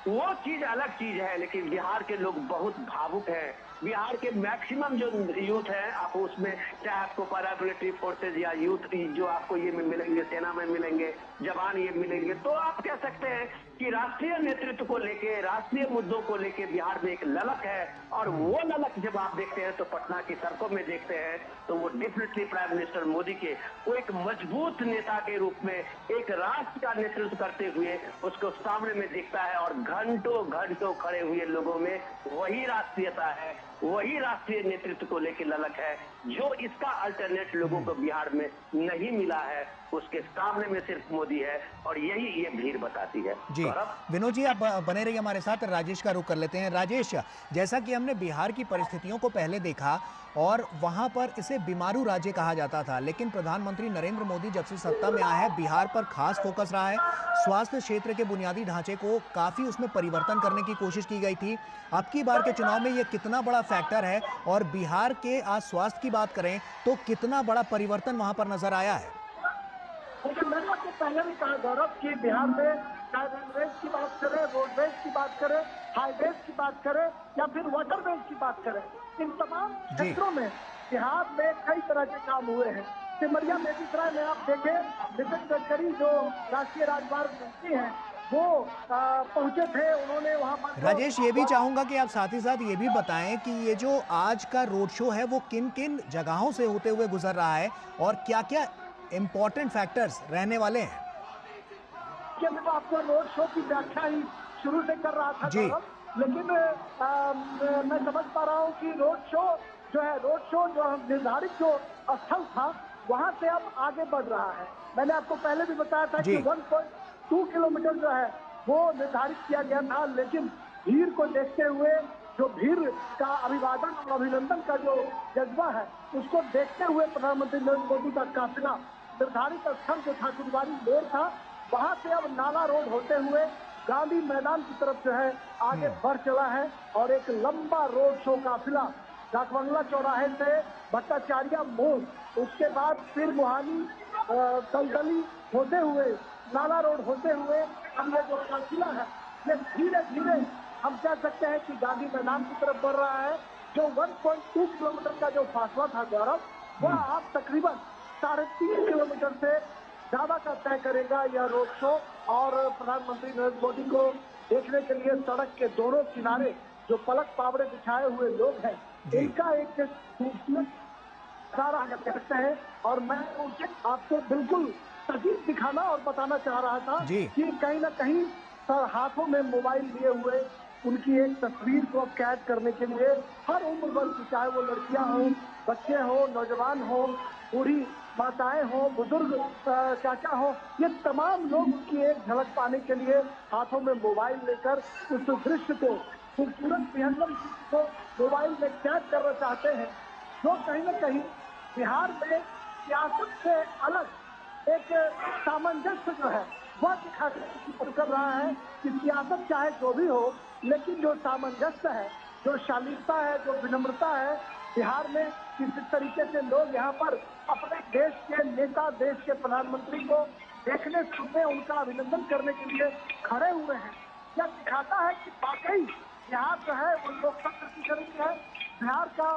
वो चीज अलग चीज है। लेकिन बिहार के लोग बहुत भावुक हैं। बिहार के मैक्सिमम जो यूथ है, आप उसमें चाहे आपको पैरामिलिट्री फोर्सेज या यूथ जो आपको ये में मिलेंगे, सेना में मिलेंगे, जवान ये मिलेंगे, तो आप कह सकते हैं कि राष्ट्रीय नेतृत्व को लेके, राष्ट्रीय मुद्दों को लेके बिहार में एक ललक है। और वो ललक जब आप देखते हैं तो पटना की सड़कों में देखते हैं तो वो डेफिनेटली प्राइम मिनिस्टर मोदी के वो एक मजबूत नेता के रूप में एक राष्ट्र का नेतृत्व करते हुए उसको सामने में दिखता है। और घंटों घंटों खड़े हुए लोगों में वही राष्ट्रीयता है, वही राष्ट्रीय नेतृत्व को लेकर ललक है जो इसका अल्टरनेट लोगों को बिहार में नहीं मिला है। उसके सामने में सिर्फ मोदी है और यही ये भीड़ बताती है। जी विनोद जी, आप बने रहिए हमारे साथ। राजेश का रुख कर लेते हैं। राजेश, जैसा कि हमने बिहार की परिस्थितियों को पहले देखा और वहां पर इसे बीमारू राज्य कहा जाता था, लेकिन प्रधानमंत्री नरेंद्र मोदी जब से सत्ता में आए हैं बिहार पर खास फोकस रहा है। स्वास्थ्य क्षेत्र के बुनियादी ढांचे को काफी उसमें परिवर्तन करने की कोशिश की गई थी। अब की बार के चुनाव में ये कितना बड़ा फैक्टर है और बिहार के आज स्वास्थ्य की बात करें तो कितना बड़ा परिवर्तन वहां पर नजर आया है? लेकिन मैंने आपको पहले भी कहा गौरव कि बिहार में चाहे रेलवेज की बात करें, रोडवेज की बात करें, हाईवेज की बात करें या फिर वाटरवेज की बात करें, इन तमाम क्षेत्रों में बिहार में कई तरह के काम हुए हैं। सिमरिया बेगूसराय में आप देखें, नितिन गडकरी जो राष्ट्रीय राजमार्ग मंत्री हैं वो पहुंचे थे, उन्होंने वहां पर। राजेश, ये भी चाहूंगा कि आप साथ ही साथ ये भी बताएं कि ये जो आज का रोड शो है वो किन किन जगहों से होते हुए गुजर रहा है और क्या क्या इम्पोर्टेंट फैक्टर्स रहने वाले हैं। मैं तो आपको रोड शो की व्याख्या ही शुरू से कर रहा था गौरव, लेकिन मैं समझ पा रहा हूँ कि रोड शो जो निर्धारित जो स्थल था वहां से अब आगे बढ़ रहा है। मैंने आपको पहले भी बताया था कि 1.2 किलोमीटर जो है वो निर्धारित किया गया था, लेकिन भीड़ को देखते हुए, जो भीड़ का अभिवादन और अभिनंदन का जो जज्बा है उसको देखते हुए प्रधानमंत्री नरेंद्र मोदी का काफिला निर्धारित स्थल जो ठाकुरबाड़ी मोड़ था वहां से अब नाला रोड होते हुए गांधी मैदान की तरफ जो है आगे बढ़ चला है। और एक लंबा रोड शो काफिला डाकबंगला चौराहे से भट्टाचार्य मोड़, उसके बाद फिर मुहानी दलदली होते हुए नाला रोड होते हुए अब ये जो काफिला है ये धीरे धीरे हम कह सकते हैं कि गांधी मैदान की तरफ बढ़ रहा है। जो 1.2 किलोमीटर का जो फासला था गौरव, वह आप तकरीबन 3.5 किलोमीटर से ज्यादा का तय करेगा यह रोड शो। और प्रधानमंत्री नरेंद्र मोदी को देखने के लिए सड़क के दोनों किनारे जो पलक पावड़े बिछाए हुए लोग हैं इनका एक खूबसूरत सारा कह सकते हैं। और मैं आपको बिल्कुल सटीक दिखाना और बताना चाह रहा था कि कहीं ना कहीं हाथों में मोबाइल लिए हुए उनकी एक तस्वीर को कैद करने के लिए हर उम्र वर्ग की, चाहे वो लड़कियां हो, बच्चे हो, नौजवान हो, बूढ़ी माताएं हो, बुजुर्ग चाचा हो, ये तमाम लोग उनकी एक झलक पाने के लिए हाथों में मोबाइल लेकर उस दृश्य को, खूबसूरत विहंगम को मोबाइल में कैद करना चाहते हैं, जो कहीं ना कहीं बिहार में सियासत से अलग एक सामंजस्य जो है वह दिखाने कर रहा है कि सियासत चाहे जो भी हो, लेकिन जो सामंजस्य है, जो शालीनता है, जो विनम्रता है, बिहार में किस तरीके से लोग यहाँ पर अपने देश के नेता, देश के प्रधानमंत्री को देखने, सुनने, उनका अभिनंदन करने के लिए खड़े हुए हैं, यह दिखाता है कि वाकई बिहार जो है वो लोकतंत्र की जननी है। बिहार का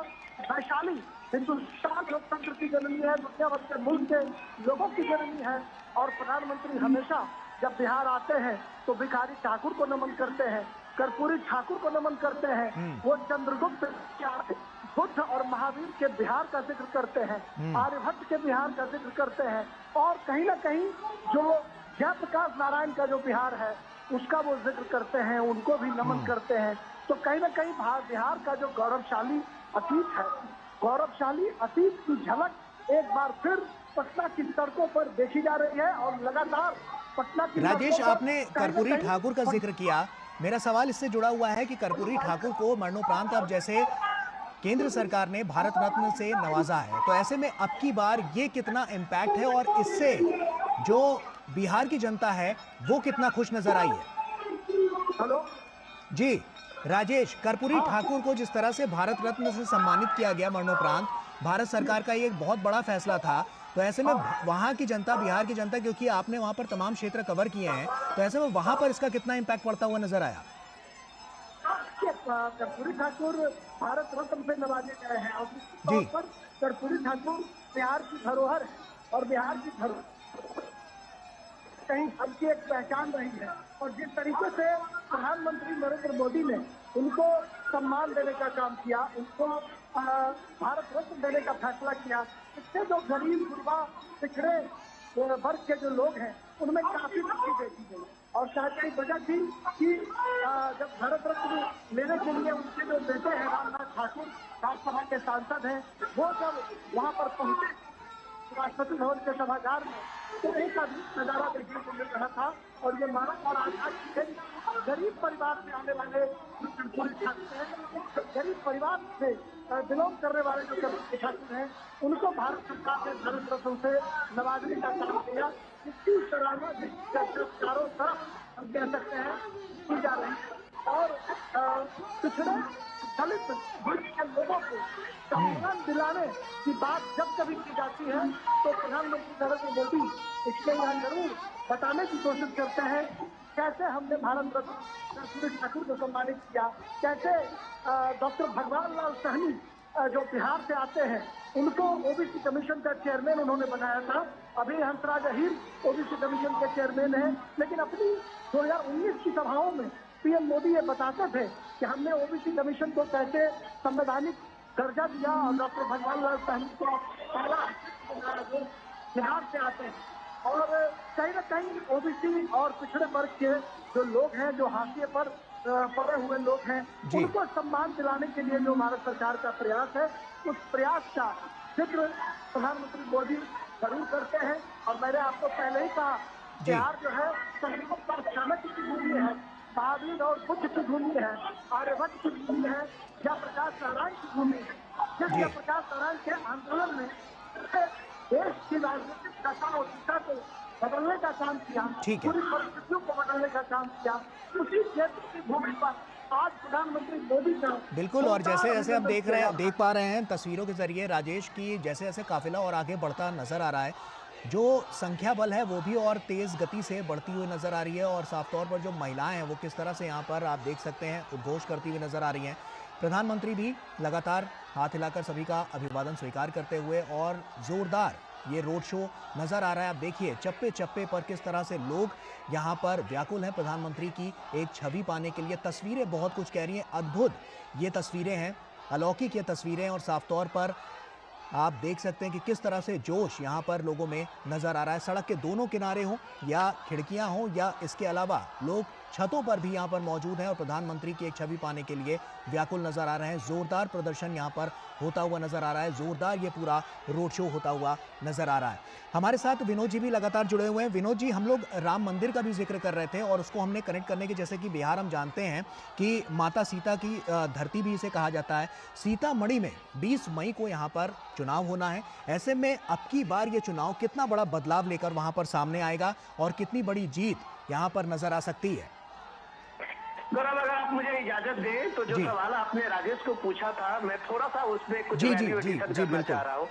वैशाली हिंदुस्तान लोकतंत्र की जननी है, दुनिया भर के मुल्क के लोगों की जननी है। और प्रधानमंत्री हमेशा जब बिहार आते हैं तो भिखारी ठाकुर को नमन करते हैं, कर्पूरी ठाकुर को नमन करते हैं, वो चंद्रगुप्त बुद्ध और महावीर के बिहार का जिक्र करते हैं, आर्यभट्ट के बिहार का जिक्र करते हैं, और कहीं ना कहीं जो जयप्रकाश नारायण का जो बिहार है उसका वो जिक्र करते हैं, उनको भी नमन करते हैं। तो कहीं ना कहीं बिहार का जो गौरवशाली अतीत है, गौरवशाली अतीत की झलक एक बार फिर पटना की सड़कों पर देखी जा रही है। और लगातार पटना की राजेश, सड़कों पर आपने कर्पूरी ठाकुर का जिक्र किया, मेरा सवाल इससे जुड़ा हुआ है कि कर्पूरी ठाकुर को मरणोपरांत अब जैसे केंद्र सरकार ने भारत रत्न से नवाजा है, तो ऐसे में अब की बार ये कितना इम्पैक्ट है और इससे जो बिहार की जनता है वो कितना खुश नजर आई है? हेलो जी राजेश, कर्पूरी ठाकुर को जिस तरह से भारत रत्न से सम्मानित किया गया मरणोपरांत, भारत सरकार का ये एक बहुत बड़ा फैसला था, तो ऐसे में वहां की जनता, बिहार की जनता, क्योंकि आपने वहां पर तमाम क्षेत्र कवर किए हैं, तो ऐसे में वहां पर इसका कितना इम्पैक्ट पड़ता हुआ नजर आया? कर्पूरी ठाकुर भारत रत्न से नवाजे गए हैं और जी पर कर्पूरी ठाकुर बिहार की धरोहर है और बिहार की धरोहर कहीं सबकी एक पहचान रही है। और जिस तरीके से प्रधानमंत्री नरेंद्र मोदी ने उनको सम्मान देने का काम किया, उनको भारत रत्न देने का फैसला किया, इससे जो गरीब गुरबा पिछड़े वर्ग के जो लोग हैं उनमें काफी खुशी देखी गई। और शायद एक वजह थी कि जब भारत रत्न लेने के लिए उनके जो बेटे हैं रामनाथ ठाकुर, राज्यसभा के सांसद हैं, वो जब वहां पर पहुंचे राष्ट्रपति भवन के सभागार में, तो एक अद्भुत नजारा देखने को मिल रहा था। और ये मानव और आज गरीब परिवार से आने वाले कर्पूरी ठाकुर हैं, गरीब परिवार से बिलोंग करने वाले जो कर्पूरी ठाकुर हैं, उनको भारत सरकार ने भारत रत्न से नवाजने का काम किया। इसकी सराहना चारों तरफ हम कह सकते हैं की जा रही है। और पिछड़े दलित वर्ग के लोगों को सम्मान दिलाने की बात जब कभी की जाती है तो प्रधानमंत्री नरेंद्र मोदी इसके यहाँ जरूर बताने की कोशिश करते हैं कैसे हमने भारत रत्न कर्पूरी ठाकुर को सम्मानित किया, कैसे डॉक्टर भगवान लाल सहनी जो बिहार से आते हैं उनको ओबीसी कमीशन का चेयरमैन उन्होंने बनाया था। अभी हंसराज अहीर ओबीसी कमीशन के चेयरमैन हैं, लेकिन अपनी 2019 की सभाओं में पीएम मोदी ये बताते थे कि हमने ओबीसी कमीशन को कैसे संवैधानिक दर्जा दिया और डॉक्टर भगवान लाल सहनी को पहला जो बिहार से आते हैं। और कहीं न कहीं ओबीसी और पिछड़े वर्ग के जो लोग हैं, जो हाशिए पर पड़े हुए लोग हैं, उनको सम्मान दिलाने के लिए जो भारत सरकार का प्रयास है, उस प्रयास का जिक्र प्रधानमंत्री मोदी जरूर करते हैं। और मैंने आपको पहले ही कहा, बिहार जो है संगीत का चाणक्य की भूमि है, महावीर और बुद्ध की भूमि है, आर्यभट्ट की भूमि है, जयप्रकाश नारायण की भूमि है। जिस जयप्रकाश नारायण के आंदोलन में देश की राजनीतिक दशा और दिशा को बदलने का काम किया, पूरी परिस्थितियों को बदलने का काम किया, उसी क्षेत्र की भूमि पर आज प्रधानमंत्री मोदी का बिल्कुल। और जैसे जैसे हम देख पा रहे हैं तस्वीरों के जरिए राजेश की, जैसे जैसे काफिला और आगे बढ़ता नजर आ रहा है, जो संख्या बल है वो भी और तेज गति से बढ़ती हुई नजर आ रही है। और साफ तौर पर जो महिलाएं हैं वो किस तरह से यहाँ पर आप देख सकते हैं उद्घोष करती हुई नजर आ रही हैं। प्रधानमंत्री भी लगातार हाथ हिलाकर सभी का अभिवादन स्वीकार करते हुए, और जोरदार ये रोड शो नजर आ रहा है। आप देखिए चप्पे चप्पे पर किस तरह से लोग यहाँ पर व्याकुल हैं प्रधानमंत्री की एक छवि पाने के लिए। तस्वीरें बहुत कुछ कह रही हैं, अद्भुत ये तस्वीरें हैं, अलौकिक ये तस्वीरें। और साफ तौर पर आप देख सकते हैं कि किस तरह से जोश यहाँ पर लोगों में नजर आ रहा है। सड़क के दोनों किनारे हों या खिड़कियां हों या इसके अलावा लोग छतों पर भी यहाँ पर मौजूद हैं और प्रधानमंत्री की एक छवि पाने के लिए व्याकुल नजर आ रहे हैं। जोरदार प्रदर्शन यहाँ पर होता हुआ नजर आ रहा है, जोरदार ये पूरा रोड शो होता हुआ नजर आ रहा है। हमारे साथ विनोद जी भी लगातार जुड़े हुए हैं। विनोद जी, हम लोग राम मंदिर का भी जिक्र कर रहे थे और उसको हमने कनेक्ट करने के, जैसे कि बिहार हम जानते हैं कि माता सीता की धरती भी इसे कहा जाता है। सीतामढ़ी में 20 मई को यहाँ पर चुनाव होना है। ऐसे में अब की बार ये चुनाव कितना बड़ा बदलाव लेकर वहां पर सामने आएगा और कितनी बड़ी जीत यहाँ पर नजर आ सकती है? गौरव, अगर आप मुझे इजाजत दें तो जो सवाल आपने राजेश को पूछा था, मैं थोड़ा सा उसमें कुछ करना चाह रहा हूँ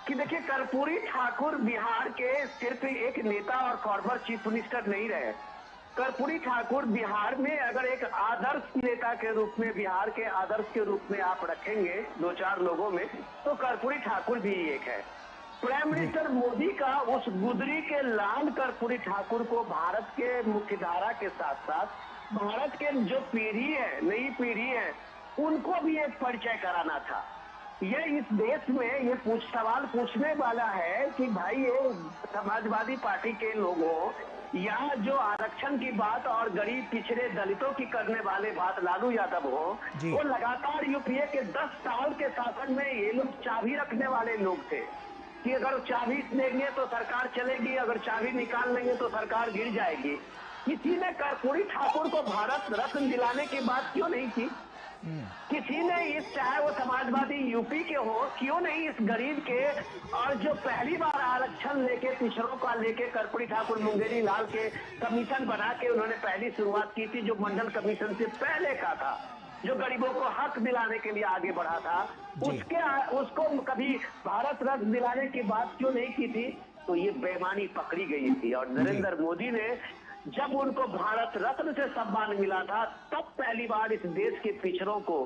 कि देखिए, कर्पूरी ठाकुर बिहार के सिर्फ एक नेता और फॉर्मर चीफ मिनिस्टर नहीं रहे। कर्पूरी ठाकुर बिहार में अगर एक आदर्श नेता के रूप में, बिहार के आदर्श के रूप में आप रखेंगे 2-4 लोगों में, तो कर्पूरी ठाकुर भी एक है। प्राइम मिनिस्टर मोदी का उस गुदरी के लांड कर्पूरी ठाकुर को भारत के मुख्यधारा के साथ साथ भारत के जो पीढ़ी है, नई पीढ़ी है, उनको भी एक परिचय कराना था। ये इस देश में ये सवाल पूछने वाला है कि भाई ये समाजवादी पार्टी के लोगों या जो आरक्षण की बात और गरीब पिछड़े दलितों की करने वाले बात लालू यादव हो, जी। वो लगातार यूपीए के 10 साल के शासन में ये लोग चाबी रखने वाले लोग थे कि अगर चाबी देंगे तो सरकार चलेगी, अगर चाबी निकाल लेंगे तो सरकार गिर जाएगी। किसी ने कर्पूरी ठाकुर को भारत रत्न दिलाने की बात क्यों नहीं की? किसी ने इस, चाहे वो समाजवादी यूपी के हो, क्यों नहीं इस गरीब के और जो पहली बार आरक्षण लेके पिछड़ों का लेके कर्पूरी ठाकुर मुंगेरी लाल के कमीशन बना के उन्होंने पहली शुरुआत की थी, जो मंडल कमीशन से पहले का था, जो गरीबों को हक दिलाने के लिए आगे बढ़ा था, उसको कभी भारत रत्न दिलाने की बात क्यों नहीं की थी? तो ये बेईमानी पकड़ी गई थी। और नरेंद्र मोदी ने जब उनको भारत रत्न से सम्मान मिला था, तब पहली बार इस देश के पिछड़ों को,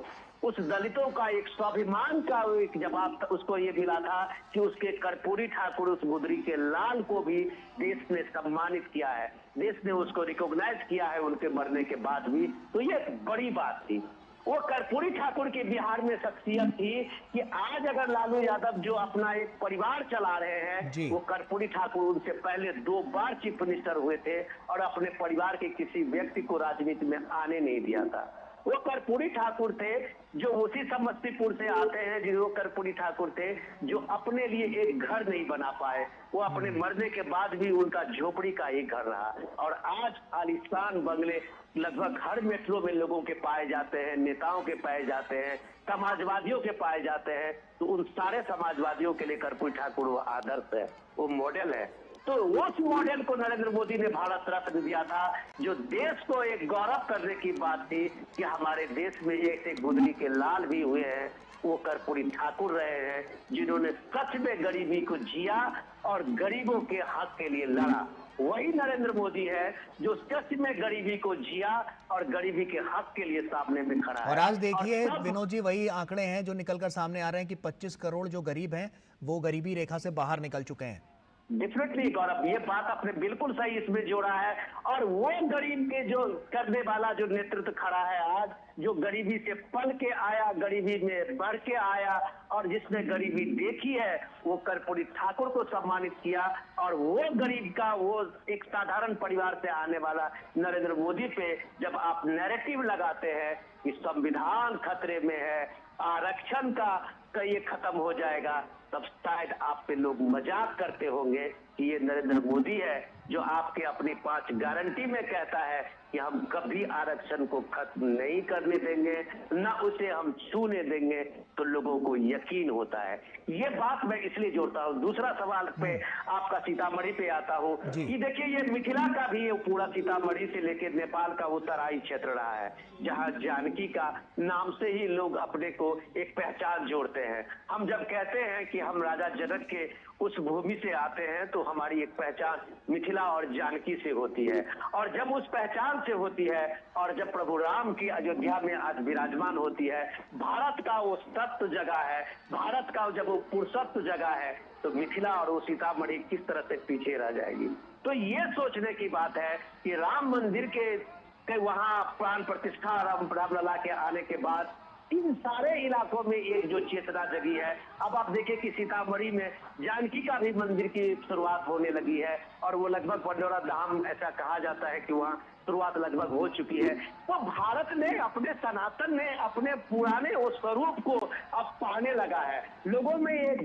उस दलितों का एक स्वाभिमान का एक जवाब उसको ये मिला था कि उसके कर्पूरी ठाकुर उस गुदरी के लाल को भी देश ने सम्मानित किया है, देश ने उसको रिकॉग्नाइज किया है उनके मरने के बाद भी। तो ये बड़ी बात थी। वो कर्पूरी ठाकुर की बिहार में शख्सियत थी कि आज अगर लालू यादव जो अपना एक परिवार चला रहे हैं, वो कर्पूरी ठाकुर उनसे पहले 2 बार चीफ मिनिस्टर हुए थे और अपने परिवार के किसी व्यक्ति को राजनीति में आने नहीं दिया था। वो कर्पूरी ठाकुर थे जो उसी समस्तीपुर से आते हैं, जो कर्पूरी ठाकुर थे जो अपने लिए एक घर नहीं बना पाए। वो अपने मरने के बाद भी उनका झोपड़ी का एक घर रहा। और आज आलीशान बंगले लगभग हर मेट्रो में लोगों के पाए जाते हैं, नेताओं के पाए जाते हैं, समाजवादियों के पाए जाते हैं। तो उन सारे समाजवादियों के लिए कर्पूरी ठाकुर वो आदर्श है, वो मॉडल है। तो उस मॉडल को नरेंद्र मोदी ने भारत रत्न दिया था, जो देश को एक गौरव करने की बात थी कि हमारे देश में ऐसे गुदरी के लाल भी हुए हैं, वो कर्पूरी ठाकुर रहे हैं, जिन्होंने सच में गरीबी को जिया और गरीबों के हक के लिए लड़ा। वही नरेंद्र मोदी है जो सच में गरीबी को जिया और गरीबी के हक के लिए सामने में खड़ा है। और आज देखिए विनोद जी, वही आंकड़े हैं जो निकलकर सामने आ रहे हैं कि 25 करोड़ जो गरीब हैं वो गरीबी रेखा से बाहर निकल चुके हैं। डेफिनेटली गौरव, ये बात आपने बिल्कुल सही इसमें जोड़ा है। और वो गरीब के जो करने वाला जो नेतृत्व खड़ा है आज, जो गरीबी से पल के आया, गरीबी में बढ़ के आया और जिसने गरीबी देखी है, वो कर्पूरी ठाकुर को सम्मानित किया। और वो गरीब का, वो एक साधारण परिवार से आने वाला नरेंद्र मोदी पे जब आप नैरेटिव लगाते हैं कि संविधान खतरे में है, आरक्षण का ये खत्म हो जाएगा, तब शायद आप पे लोग मजाक करते होंगे कि ये नरेंद्र मोदी है जो आपके अपनी 5 गारंटी में कहता है कि हम कभी आरक्षण को खत्म नहीं करने देंगे, न उसे हम छूने देंगे। तो लोगों को यकीन होता है। ये बात मैं इसलिए जोड़ता हूँ। दूसरा सवाल पे आपका सीतामढ़ी पे आता हूँ कि देखिए ये मिथिला का भी, ये पूरा सीतामढ़ी से लेकर नेपाल का वो तराई क्षेत्र रहा है, जहाँ जानकी का नाम से ही लोग अपने को एक पहचान जोड़ते हैं। हम जब कहते हैं कि हम राजा जनक के उस भूमि से आते हैं, तो हमारी एक पहचान मिथिला और जानकी से होती है। और जब उस पहचान से होती है और जब प्रभु राम की अयोध्या में आज विराजमान होती है, भारत का वो तत्व जगह है, भारत का जब वो पुरुषत्व जगह है, तो मिथिला और वो सीतामढ़ी किस तरह से पीछे रह जाएगी। तो ये सोचने की बात है कि राम मंदिर के वहां प्राण प्रतिष्ठा रामलला के आने के बाद इन सारे इलाकों में एक जो चेतना जगी है। अब आप देखिए कि सीतामढ़ी में जानकी का भी मंदिर की शुरुआत होने लगी है और वो लगभग पंडोरा धाम, ऐसा कहा जाता है कि वहाँ शुरुआत लगभग हो चुकी है। तो भारत ने अपने सनातन ने अपने पुराने उस स्वरूप को अब पाने लगा है। लोगों में एक